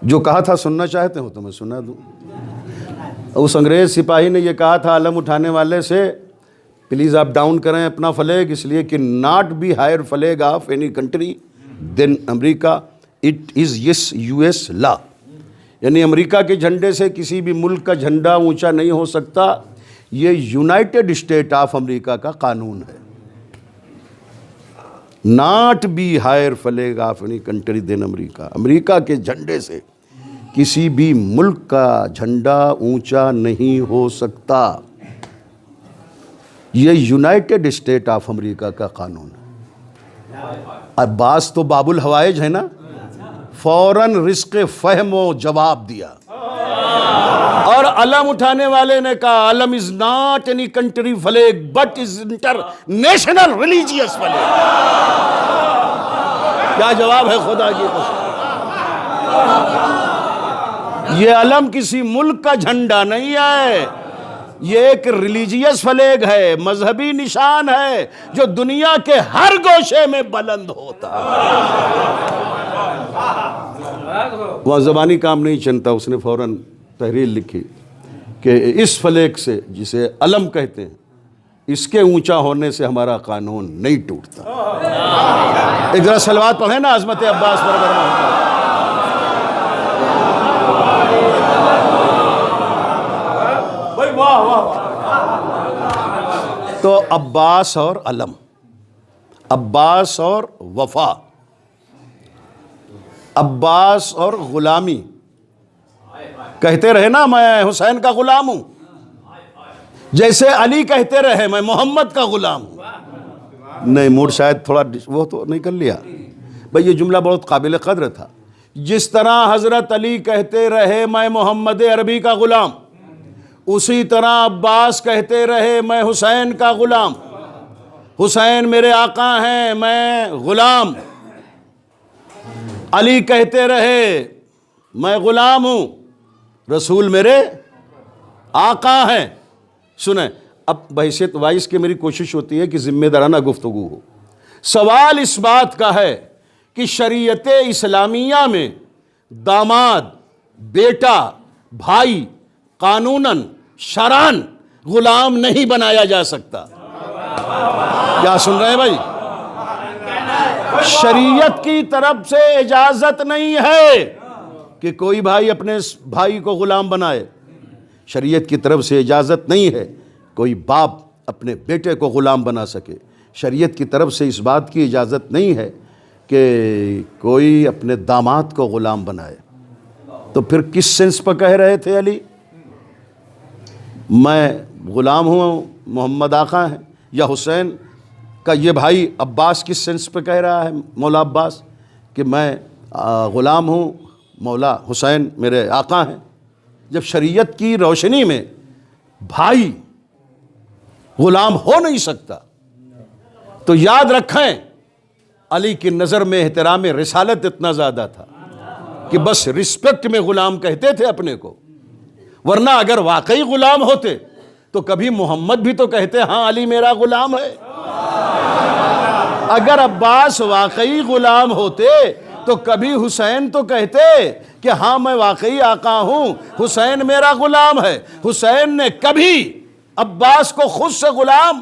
جو کہا تھا سننا چاہتے ہو تو میں سنا دوں. اس انگریز سپاہی نے یہ کہا تھا علم اٹھانے والے سے, پلیز آپ ڈاؤن کریں اپنا فلیگ, اس لیے کہ not be higher flag of any country than America, it is یس یو ایس لا. یعنی امریکہ کے جھنڈے سے کسی بھی ملک کا جھنڈا اونچا نہیں ہو سکتا, یہ یونائٹڈ اسٹیٹ آف امریکہ کا قانون ہے. Not be higher flag of any country than America, امریکہ کے جھنڈے سے کسی بھی ملک کا جھنڈا اونچا نہیں ہو سکتا. یہ یونائٹڈ اسٹیٹ آف امریکہ کا قانون ہے. عباس تو باب الحوائج ہے نا, فوراً رزق فہم و جواب دیا. اور علم اٹھانے والے نے کہا علم is not any country flag but is international religious flag. کیا جواب ہے خدا کی قسم. یہ علم کسی ملک کا جھنڈا نہیں ہے, یہ ایک ریلیجیس فلیگ ہے, مذہبی نشان ہے جو دنیا کے ہر گوشے میں بلند ہوتا ہے. وہاں زبانی کام نہیں چلتا, اس نے فوراً تحریر لکھی کہ اس فلیگ سے جسے علم کہتے ہیں, اس کے اونچا ہونے سے ہمارا قانون نہیں ٹوٹتا. ایک ذرا صلوات پڑھیں نا عظمت عباس پر. تو عباس اور علم, عباس اور وفا, عباس اور غلامی. کہتے رہے نا میں حسین کا غلام ہوں, جیسے علی کہتے رہے میں محمد کا غلام ہوں. نہیں موڈ شاید تھوڑا وہ تو نہیں کر لیا بھئی, یہ جملہ بہت قابل قدر تھا. جس طرح حضرت علی کہتے رہے میں محمد عربی کا غلام, اسی طرح عباس کہتے رہے میں حسین کا غلام. حسین میرے آقا ہیں, میں غلام. علی کہتے رہے میں غلام ہوں, رسول میرے آقا ہیں. سنیں اب بحیثیت وائس کے میری کوشش ہوتی ہے کہ ذمہ دارانہ گفتگو ہو. سوال اس بات کا ہے کہ شریعت اسلامیہ میں داماد, بیٹا, بھائی قانوناً شرعاً غلام نہیں بنایا جا سکتا. کیا سن رہے ہیں بھائی؟ شریعت کی طرف سے اجازت نہیں ہے کہ کوئی بھائی اپنے بھائی کو غلام بنائے. شریعت کی طرف سے اجازت نہیں ہے کوئی باپ اپنے بیٹے کو غلام بنا سکے. شریعت کی طرف سے اس بات کی اجازت نہیں ہے کہ کوئی اپنے داماد کو غلام بنائے، تو پھر کس سینس پہ کہہ رہے تھے علی؟ میں غلام ہوں، محمد آقا ہیں، یا حسین کا یہ بھائی عباس کس سینس پہ کہہ رہا ہے مولا عباس کہ میں غلام ہوں، مولا حسین میرے آقا ہیں؟ جب شریعت کی روشنی میں بھائی غلام ہو نہیں سکتا تو یاد رکھیں علی کی نظر میں احترام رسالت اتنا زیادہ تھا کہ بس رسپیکٹ میں غلام کہتے تھے اپنے کو، ورنہ اگر واقعی غلام ہوتے تو کبھی محمد بھی تو کہتے ہاں علی میرا غلام ہے۔ اگر عباس واقعی غلام ہوتے تو کبھی حسین تو کہتے کہ ہاں میں واقعی آقا ہوں، حسین میرا غلام ہے۔ حسین نے کبھی عباس کو خود سے غلام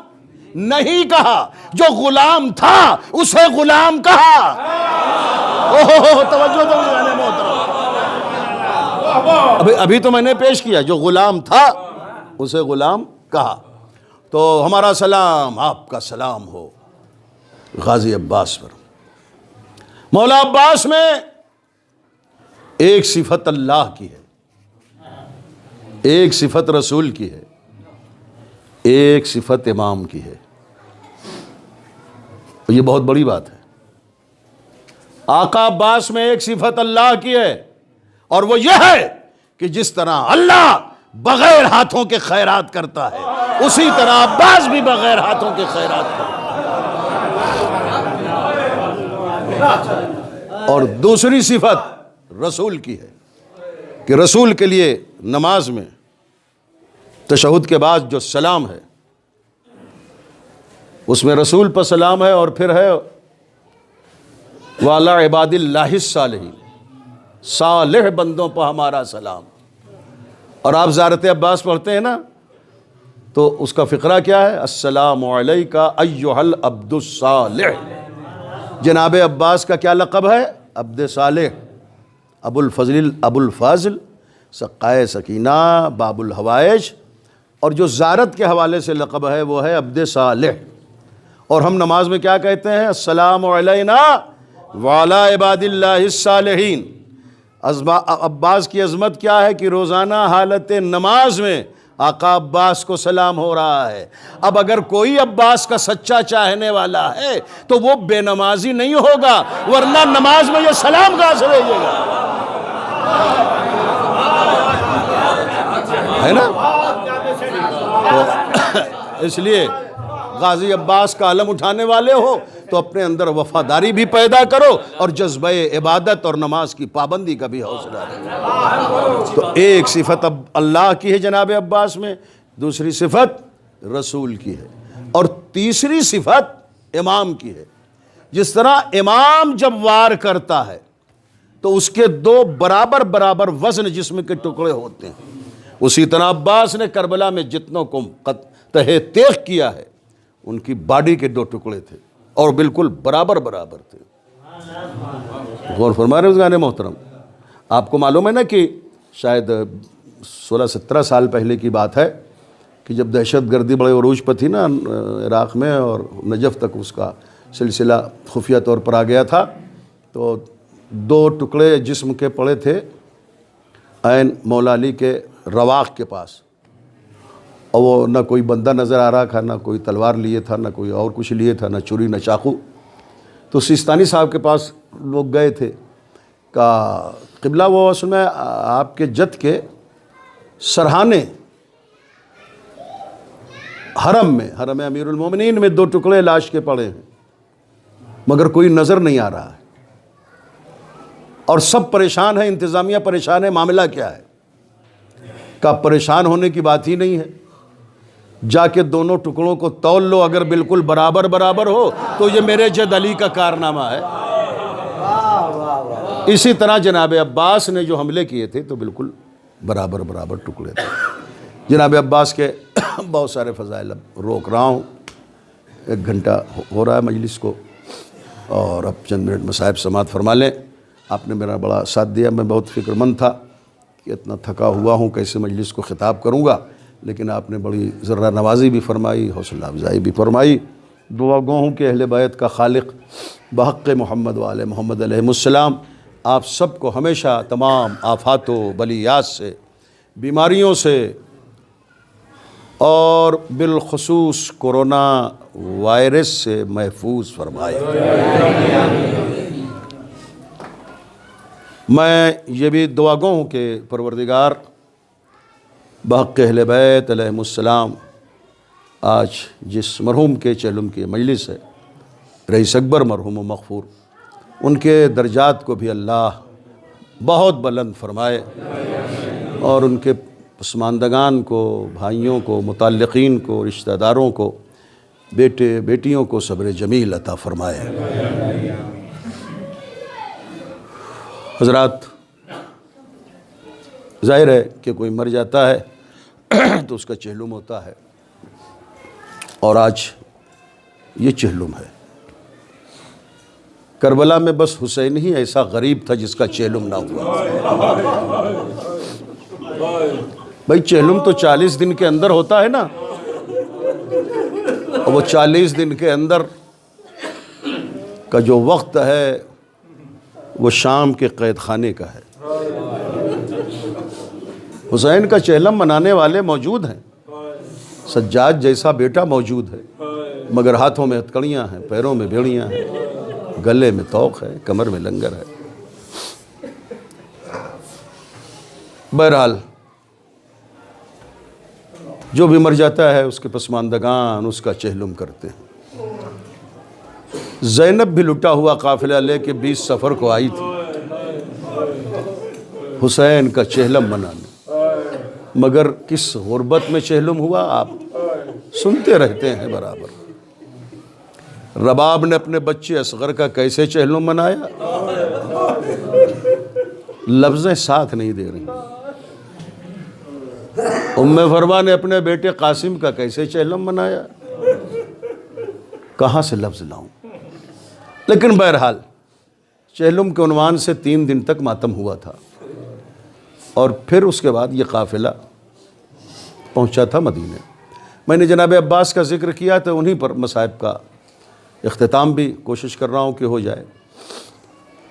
نہیں کہا، جو غلام تھا اسے غلام کہا۔ توجہ دو محترم، ابھی تو میں نے پیش کیا، جو غلام تھا اسے غلام کہا۔ تو ہمارا سلام آپ کا سلام ہو غازی عباس پر۔ مولا عباس میں ایک صفت اللہ کی ہے، ایک صفت رسول کی ہے، ایک صفت امام کی ہے۔ یہ بہت بڑی بات ہے۔ آقا عباس میں ایک صفت اللہ کی ہے، اور وہ یہ ہے کہ جس طرح اللہ بغیر ہاتھوں کے خیرات کرتا ہے اسی طرح عباس بھی بغیر ہاتھوں کے خیرات کرتا ہے۔ اور دوسری صفت رسول کی ہے کہ رسول کے لیے نماز میں تشہد کے بعد جو سلام ہے اس میں رسول پر سلام ہے، اور پھر ہے وَعَلَىٰ عِبَادِ اللَّهِ الصَّالِحِينَ، صالح بندوں پر ہمارا سلام۔ اور آپ زیارت عباس پڑھتے ہیں نا تو اس کا فقرہ کیا ہے؟ السلام علیکہ ایہا العبد الصالح۔ جناب عباس کا کیا لقب ہے؟ عبد صالح، ابو الفضل، سقائے سکینہ، باب الحوائج، اور جو زیارت کے حوالے سے لقب ہے وہ ہے عبد صالح۔ اور ہم نماز میں کیا کہتے ہیں؟ السلام علینا وعلی عباد اللہ الصالحین۔ عباس کی عظمت کیا ہے کہ روزانہ حالت نماز میں آقا عباس کو سلام ہو رہا ہے۔ اب اگر کوئی عباس کا سچا چاہنے والا ہے تو وہ بے نمازی نہیں ہوگا، ورنہ نماز میں یہ سلام کہاں سے بھیجے گا؟ ہے نا؟ تو اس لیے غازی عباس کا علم اٹھانے والے ہو تو اپنے اندر وفاداری بھی پیدا کرو اور جذبہ عبادت اور نماز کی پابندی کا بھی حوصلہ رکھو۔ تو ایک صفت اللہ کی ہے جناب عباس میں، دوسری صفت رسول کی ہے، اور تیسری صفت امام کی ہے۔ جس طرح امام جب وار کرتا ہے تو اس کے دو برابر وزن جسم کے ٹکڑے ہوتے ہیں، اسی طرح عباس نے کربلا میں جتنوں کو تہہ تیغ کیا ہے ان کی باڈی کے دو ٹکڑے تھے اور بالکل برابر تھے۔ غور فرما رہے ہیں محترم؟ آپ کو معلوم ہے نا کہ شاید 16-17 سال پہلے کی بات ہے کہ جب دہشت گردی بڑے عروج پر تھی نا عراق میں، اور نجف تک اس کا سلسلہ خفیہ طور پر آ گیا تھا، تو دو ٹکڑے جسم کے پڑے تھے عین مولا علی کے رواق کے پاس، اور وہ نہ کوئی بندہ نظر آ رہا تھا، نہ کوئی تلوار لیے تھا، نہ کوئی اور کچھ لیے تھا، نہ چوری نہ چاقو۔ تو سیستانی صاحب کے پاس لوگ گئے تھے، کہا قبلہ وہ اصل میں آپ کے جد کے سرحانے حرم امیر المومنین میں دو ٹکڑے لاش کے پڑے ہیں، مگر کوئی نظر نہیں آ رہا ہے اور سب پریشان ہیں، انتظامیہ پریشان ہے، معاملہ کیا ہے؟ کہا پریشان ہونے کی بات ہی نہیں ہے، جا کے دونوں ٹکڑوں کو تول لو، اگر بالکل برابر ہو تو یہ میرے جد علی کا کارنامہ ہے۔ اسی طرح جناب عباس نے جو حملے کیے تھے تو بالکل برابر ٹکڑے تھے۔ جناب عباس کے بہت سارے فضائل اب روک رہا ہوں، 1 گھنٹہ ہو رہا ہے مجلس کو، اور اب چند منٹ مصاحب سماعت فرما لیں۔ آپ نے میرا بڑا ساتھ دیا، میں بہت فکر مند تھا کہ اتنا تھکا ہوا ہوں کیسے مجلس کو خطاب کروں گا، لیکن آپ نے بڑی ذرہ نوازی بھی فرمائی، حوصلہ افزائی بھی فرمائی، دعا گو ہوں کہ اہل بیت کا خالق بحق محمد وآل محمد علیہ السلام آپ سب کو ہمیشہ تمام آفات و بلیات سے، بیماریوں سے اور بالخصوص کورونا وائرس سے محفوظ فرمائے۔ میں یہ بھی دعا گو ہوں کہ پروردگار بحق اہل بیت علیہ السلام آج جس مرحوم کے چہلم کی مجلس ہے، رئیس اکبر مرحوم و مغفور، ان کے درجات کو بھی اللہ بہت بلند فرمائے اور ان کے پسماندگان کو، بھائیوں کو، متعلقین کو، رشتہ داروں کو، بیٹے بیٹیوں کو صبر جمیل عطا فرمائے۔ حضرات، ظاہر ہے کہ کوئی مر جاتا ہے تو اس کا چہلم ہوتا ہے، اور آج یہ چہلم ہے۔ کربلا میں بس حسین ہی ایسا غریب تھا جس کا چہلم نہ ہوا۔ بھائی چہلم تو 40 دن کے اندر ہوتا ہے نا، اور وہ 40 دن کے اندر کا جو وقت ہے وہ شام کے قید خانے کا ہے۔ حسین کا چہلم منانے والے موجود ہیں، سجاد جیسا بیٹا موجود ہے، مگر ہاتھوں میں ہتکڑیاں ہیں، پیروں میں بیڑیاں ہیں، گلے میں طوق ہے، کمر میں لنگر ہے۔ بہرحال جو بھی مر جاتا ہے اس کے پسماندگان اس کا چہلم کرتے ہیں۔ زینب بھی لٹا ہوا قافلہ لے کے 20 سفر کو آئی تھی حسین کا چہلم منانے، مگر کس غربت میں چہلم ہوا آپ سنتے رہتے ہیں برابر۔ رباب نے اپنے بچے اصغر کا کیسے چہلم منایا، لفظیں ساتھ نہیں دے رہی۔ ام فروا نے اپنے بیٹے قاسم کا کیسے چہلم منایا، کہاں سے لفظ لاؤں۔ لیکن بہرحال چہلم کے عنوان سے 3 دن تک ماتم ہوا تھا، اور پھر اس کے بعد یہ قافلہ پہنچا تھا مدینے۔ میں نے جناب عباس کا ذکر کیا تو انہی پر مصائب کا اختتام بھی کوشش کر رہا ہوں کہ ہو جائے۔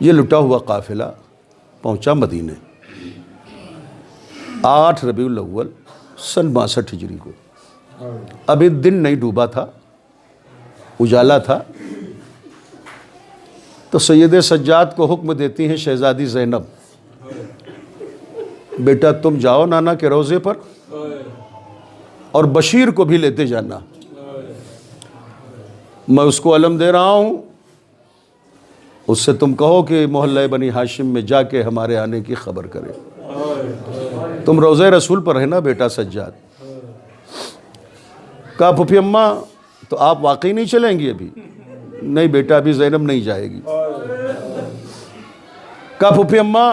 یہ لٹا ہوا قافلہ پہنچا مدینے 8 ربیع الاول سن 62 ہجری کو۔ ابھی دن نہیں ڈوبا تھا، اجالا تھا، تو سید سجاد کو حکم دیتی ہیں شہزادی زینب، بیٹا تم جاؤ نانا کے روضے پر اور بشیر کو بھی لیتے جانا، میں اس کو علم دے رہا ہوں، اس سے تم کہو کہ محلہ بنی ہاشم میں جا کے ہمارے آنے کی خبر کرے۔ تم روضہ رسول پر ہے نا بیٹا سجاد؟ کہا پھپھی اماں تو آپ واقعی نہیں چلیں گی ابھی؟ نہیں بیٹا ابھی زینب نہیں جائے گی۔ کہا پھپھی اماں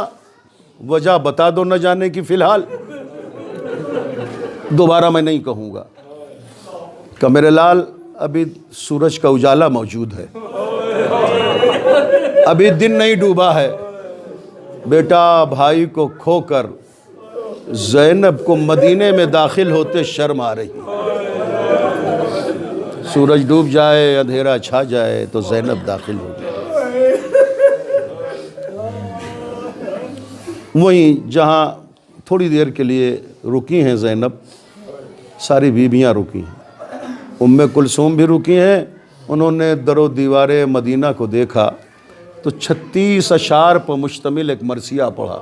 وجہ بتا دو نہ جانے کی فی الحال، دوبارہ میں نہیں کہوں گا۔ کہ میرے لال ابھی سورج کا اجالا موجود ہے، ابھی دن نہیں ڈوبا ہے، بیٹا بھائی کو کھو کر زینب کو مدینے میں داخل ہوتے شرم آ رہی، سورج ڈوب جائے اندھیرا چھا جائے تو زینب داخل ہو جائے۔ وہیں جہاں تھوڑی دیر کے لیے رکی ہیں زینب، ساری بیویاں رکی ہیں، ام کلثوم بھی رکی ہیں۔ انہوں نے در و دیوار مدینہ کو دیکھا تو 36 اشعار پر مشتمل ایک مرثیہ پڑھا،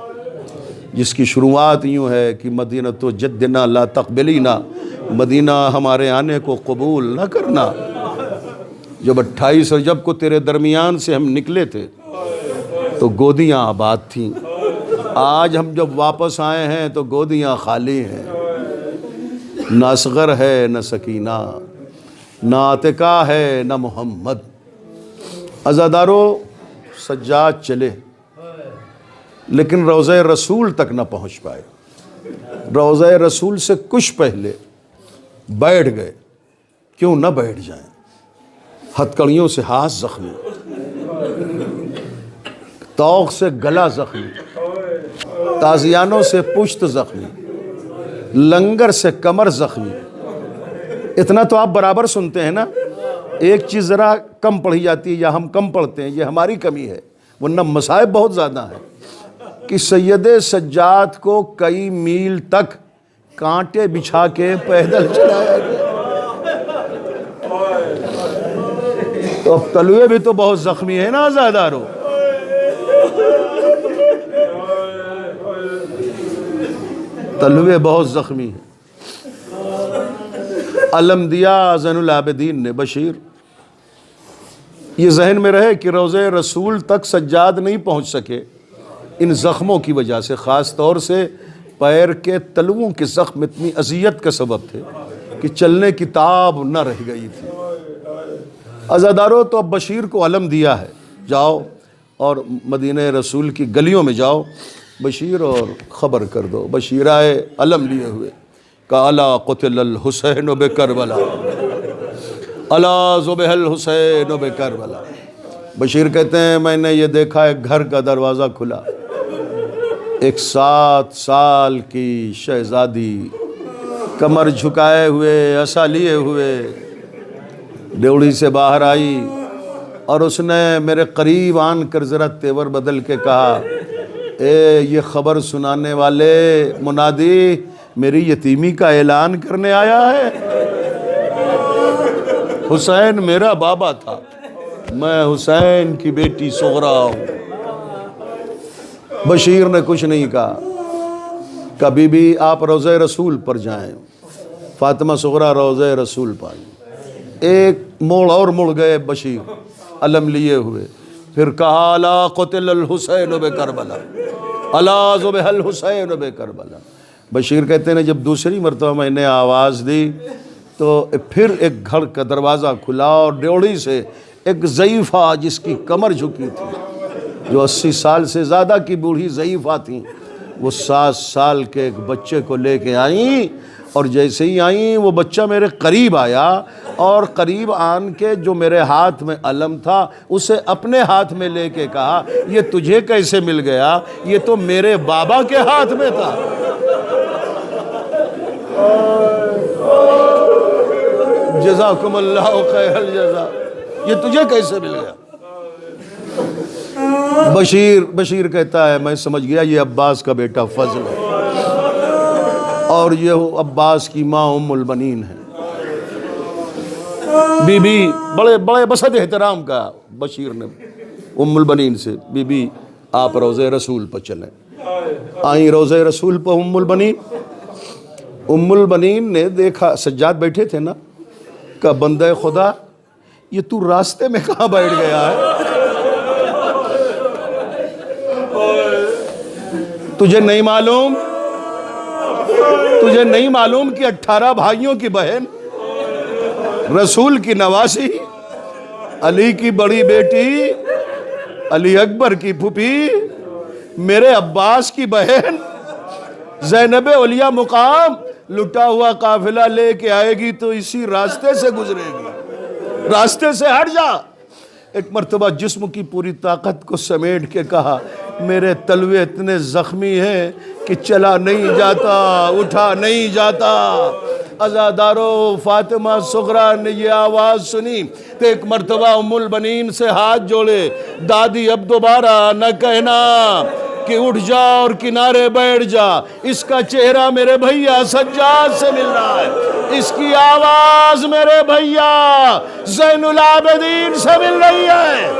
جس کی شروعات یوں ہے کہ مدینہ تو جدنا لا تقبلینا، مدینہ ہمارے آنے کو قبول نہ کرنا۔ جب 28 رجب کو تیرے درمیان سے ہم نکلے تھے تو گودیاں آباد تھیں، آج ہم جب واپس آئے ہیں تو گودیاں خالی ہیں، نہ اصغر ہے نہ سکینہ، نہ عاتقہ ہے نہ محمد۔ عزادارو سجاد چلے لیکن روضہ رسول تک نہ پہنچ پائے، روضہ رسول سے کچھ پہلے بیٹھ گئے۔ کیوں نہ بیٹھ جائیں؟ ہتکڑیوں سے ہاتھ زخمی، طوق سے گلا زخمی، تازیانوں سے پشت زخمی، لنگر سے کمر زخمی۔ اتنا تو آپ برابر سنتے ہیں نا، ایک چیز ذرا کم پڑھی جاتی ہے یا ہم کم پڑھتے ہیں، یہ ہماری کمی ہے، ورنہ مصائب بہت زیادہ ہیں کہ سید سجاد کو کئی میل تک کانٹے بچھا کے پیدل چلایا گیا۔ تو اب تلوے بھی تو بہت زخمی ہے نا عزادارو۔ تلوے بہت زخمی ہیں۔ علم دیا زین العابدین نے بشیر، یہ ذہن میں رہے کہ روضہ رسول تک سجاد نہیں پہنچ سکے ان زخموں کی وجہ سے، خاص طور سے پیر کے تلووں کے زخم اتنی اذیت کا سبب تھے کہ چلنے کی تاب نہ رہ گئی تھی۔ عزادارو، تو اب بشیر کو علم دیا ہے، جاؤ اور مدینہ رسول کی گلیوں میں جاؤ بشیر اور خبر کر دو۔ بشیر آئے علم لیے ہوئے، کہ الا قتل الحسین بکربلا، الا ذبح الحسین بکربلا۔ بشیر کہتے ہیں میں نے یہ دیکھا ایک گھر کا دروازہ کھلا، ایک 7 سال کی شہزادی کمر جھکائے ہوئے عصا لیے ہوئے ڈیوڑی سے باہر آئی، اور اس نے میرے قریب آن کر ذرا تیور بدل کے کہا، اے یہ خبر سنانے والے منادی، میری یتیمی کا اعلان کرنے آیا ہے؟ حسین میرا بابا تھا، میں حسین کی بیٹی صغرا ہوں۔ بشیر نے کچھ نہیں کہا، کبھی بھی آپ روضہ رسول پر جائیں، فاطمہ صغرا روضہ رسول پر ایک موڑ اور مڑ گئے بشیر علم لیے ہوئے، پھر کہا الا قتل الحسین بکربلا، الا ذبح الحسین بکربلا۔ بشیر کہتے ہیں جب دوسری مرتبہ میں نے آواز دی تو پھر ایک گھر کا دروازہ کھلا، اور ڈیوڑی سے ایک ضعیفہ جس کی کمر جھکی تھی، جو 80 سال سے زیادہ کی بوڑھی ضعیفہ تھیں، وہ 7 سال کے ایک بچے کو لے کے آئیں، اور جیسے ہی آئیں وہ بچہ میرے قریب آیا، اور قریب آن کے جو میرے ہاتھ میں علم تھا اسے اپنے ہاتھ میں لے کے کہا، یہ تجھے کیسے مل گیا؟ یہ تو میرے بابا کے ہاتھ میں تھا۔ جزاکم اللہ خیر الجزا، یہ تجھے کیسے مل گیا؟ بشیر کہتا ہے میں سمجھ گیا یہ عباس کا بیٹا فضل ہے، اور یہ عباس کی ماں ام البنین ہے۔ بی بی بڑے بسط احترام کا بشیر نے ام البنین سے، بی بی آپ روضہ رسول پر چلیں۔ آئیں روضہ رسول پر ام البنین نے دیکھا سجاد بیٹھے تھے نا، کہ بندہ خدا یہ تو راستے میں کہاں بیٹھ گیا ہے؟ تجھے نہیں معلوم کہ 18 بھائیوں کی بہن، رسول کی نواسی، علی کی بڑی بیٹی، علی اکبر کی پھوپھی، میرے عباس کی بہن زینب علیہ مقام لٹا ہوا قافلہ لے کے آئے گی تو اسی راستے سے گزرے گی، راستے سے ہٹ جا۔ ایک مرتبہ جسم کی پوری طاقت کو سمیٹ کے کہا، میرے تلوے اتنے زخمی ہیں کہ چلا نہیں جاتا، اٹھا نہیں جاتا۔ عزادارو، فاطمہ صغرا نے یہ آواز سنی تو ایک مرتبہ ام البنین سے ہاتھ جوڑے، دادی اب دوبارہ نہ کہنا کہ اٹھ جا اور کنارے بیٹھ جا، اس کا چہرہ میرے بھیا سجاد سے مل رہا ہے، اس کی آواز میرے بھیا زین العابدین سے مل رہی ہے۔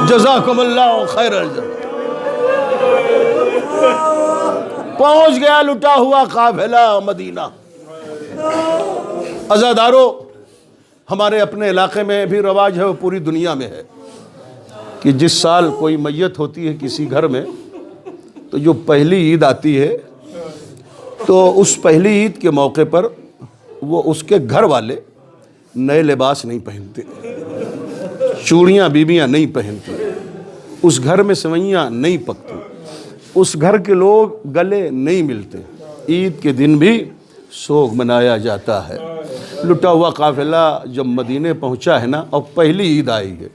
جزاکم اللہ خیر الجزا۔ پہنچ گیا لٹا ہوا قافلہ مدینہ۔ عزادارو، ہمارے اپنے علاقے میں بھی رواج ہے، وہ پوری دنیا میں ہے، کہ جس سال کوئی میت ہوتی ہے کسی گھر میں تو جو پہلی عید آتی ہے تو اس پہلی عید کے موقع پر وہ اس کے گھر والے نئے لباس نہیں پہنتے، چوڑیاں بیبیاں نہیں پہنتی، اس گھر میں سوئیاں نہیں پکتی، اس گھر کے لوگ گلے نہیں ملتے، عید کے دن بھی سوگ منایا جاتا ہے۔ لٹا ہوا قافلہ جب مدینے پہنچا ہے نا، اور پہلی عید آئی ہے،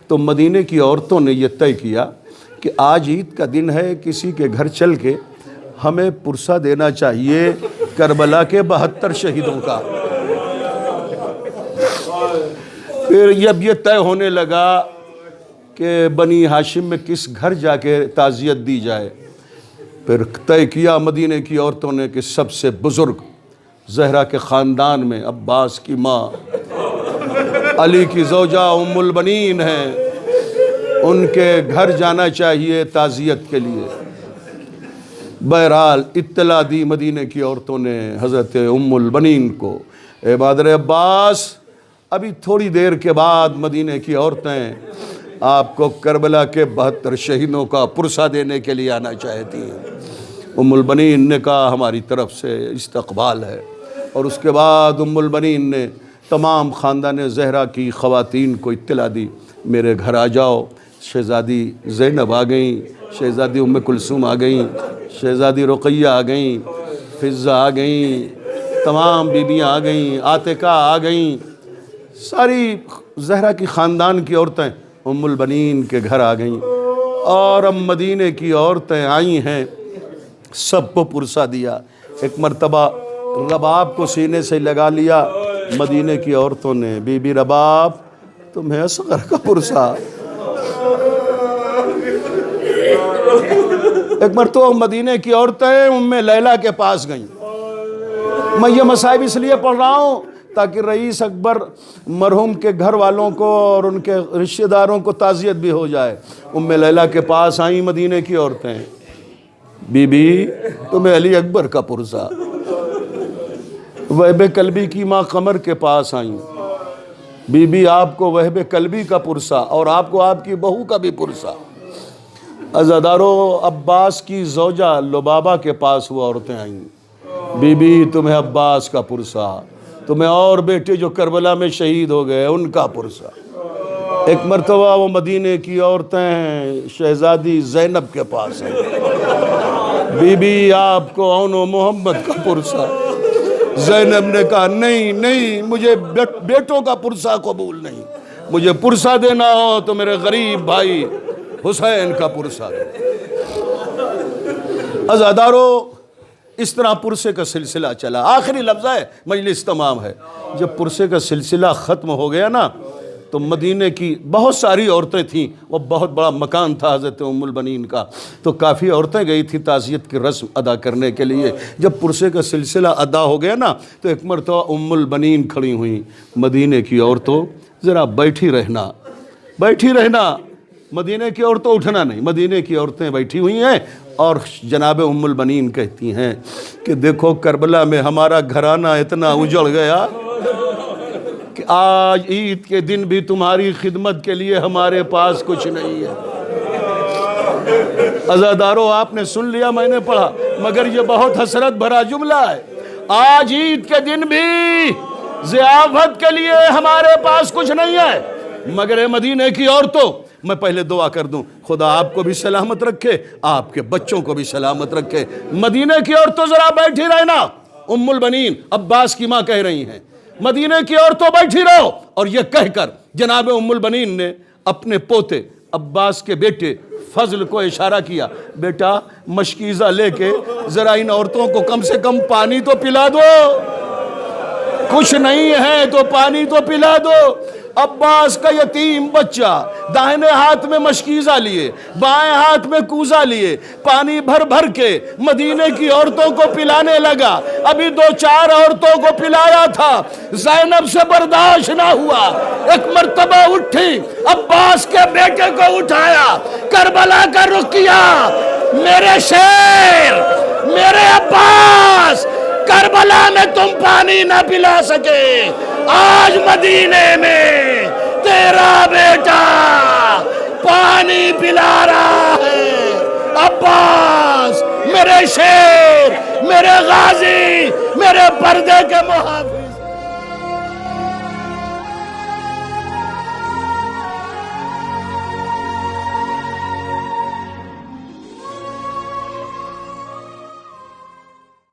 تو مدینے کی عورتوں نے یہ طے کیا کہ آج عید کا دن ہے، کسی کے گھر چل کے ہمیں پرسہ دینا چاہیے کربلا کے 72 شہیدوں کا۔ پھر جب یہ طے ہونے لگا کہ بنی ہاشم میں کس گھر جا کے تعزیت دی جائے، پھر طے کیا مدینے کی عورتوں نے کہ سب سے بزرگ زہرا کے خاندان میں عباس کی ماں علی کی زوجہ ام البنین ہیں، ان کے گھر جانا چاہیے تعزیت کے لیے۔ بہرحال اطلاع دی مدینے کی عورتوں نے حضرت ام البنین کو، اے مادر عباس ابھی تھوڑی دیر کے بعد مدینے کی عورتیں آپ کو کربلا کے 72 شہیدوں کا پرسہ دینے کے لیے آنا چاہتی ہیں۔ ام البنین نے کہا ہماری طرف سے استقبال ہے، اور اس کے بعد ام البنین نے تمام خاندان زہرا کی خواتین کو اطلاع دی میرے گھر آ جاؤ۔ شہزادی زینب آ گئیں، شہزادی ام کلثوم آ گئیں، شہزادی رقیہ آ گئیں، فضہ آ گئیں، تمام بیبیاں آ گئیں، عاتقہ آ گئیں، ساری زہرا کی خاندان کی عورتیں ام البنین کے گھر آ گئیں، اور اب مدینے کی عورتیں آئی ہیں، سب کو پرسہ دیا۔ ایک مرتبہ رباب کو سینے سے لگا لیا مدینے کی عورتوں نے، بی بی رباب تمہیں اصغر کا پرسہ۔ ایک مرتبہ مدینے کی عورتیں ام لیلہ کے پاس گئیں۔ میں یہ مصائب اس لیے پڑھ رہا ہوں تاکہ رئیس اکبر مرحوم کے گھر والوں کو اور ان کے رشتہ داروں کو تعزیت بھی ہو جائے۔ ام لیلہ کے پاس آئیں مدینے کی عورتیں، بی بی تمہیں علی اکبر کا پرسہ۔ وہب کلبی کی ماں قمر کے پاس آئیں، بی بی آپ کو وہب کلبی کا پرسہ، اور آپ کو آپ کی بہو کا بھی پرسہ۔ عزادارو عباس کی زوجہ لبابہ کے پاس وہ عورتیں آئیں، بی بی تمہیں عباس کا پرسہ، تمہیں اور بیٹے جو کربلا میں شہید ہو گئے ان کا پرسہ۔ ایک مرتبہ وہ مدینے کی عورتیں شہزادی زینب کے پاس ہیں، بی بی آپ کو اون و محمد کا پرسہ۔ زینب نے کہا نہیں نہیں، مجھے بیٹوں کا پرسہ قبول نہیں، مجھے پرسہ دینا ہو تو میرے غریب بھائی حسین کا پرسہ دو۔ عزادارو اس طرح پرسے کا سلسلہ چلا، آخری لفظ ہے، مجلس تمام ہے۔ جب پرسے کا سلسلہ ختم ہو گیا نا تو مدینے کی بہت ساری عورتیں تھیں، وہ بہت بڑا مکان تھا حضرت ام البنین کا، تو کافی عورتیں گئی تھی تعزیت کی رسم ادا کرنے کے لیے۔ جب پرسے کا سلسلہ ادا ہو گیا نا تو ایک مرتبہ ام البنین کھڑی ہوئیں، مدینے کی عورتوں ذرا بیٹھی رہنا، بیٹھی رہنا، مدینے کی عورتوں اٹھنا نہیں، مدینے کی عورتیں بیٹھی ہوئی ہیں، اور جناب ام البنین کہتی ہیں کہ دیکھو کربلا میں ہمارا گھرانہ اتنا اجڑ گیا کہ آج عید کے دن بھی تمہاری خدمت کے لیے ہمارے پاس کچھ نہیں ہے۔ عزادارو آپ نے سن لیا، میں نے پڑھا، مگر یہ بہت حسرت بھرا جملہ ہے۔ آج عید کے دن بھی ضیافت کے لیے ہمارے پاس کچھ نہیں ہے، مگر مدینے کی عورتوں، میں پہلے دعا کر دوں خدا آپ کو بھی سلامت رکھے، آپ کے بچوں کو بھی سلامت رکھے۔ مدینے کی عورتوں ذرا بیٹھی رہنا، ام البنین عباس کی ماں کہہ رہی ہیں، مدینے کی عورتوں بیٹھی رہو۔ اور یہ کہہ کر جناب ام البنین نے اپنے پوتے عباس کے بیٹے فضل کو اشارہ کیا، بیٹا مشکیزہ لے کے ذرا ان عورتوں کو کم سے کم پانی تو پلا دو، کچھ نہیں ہے تو پانی تو پلا دو۔ عباس کا یتیم بچہ دائیں ہاتھ میں مشکیزہ لیے، بائیں ہاتھ میں کوزہ لیے، پانی بھر بھر کے مدینے کی عورتوں کو پلانے لگا۔ ابھی 2-4 عورتوں کو پلایا تھا، زینب سے برداشت نہ ہوا، ایک مرتبہ اٹھی، عباس کے بیٹے کو اٹھایا، کربلا کا رخ کیا، میرے شیر، میرے عباس، کربلا میں تم پانی نہ پلا سکے، آج مدینے میں تیرا بیٹا پانی پلا رہا ہے۔ عباس میرے شیر، میرے غازی، میرے پردے کے محافظ۔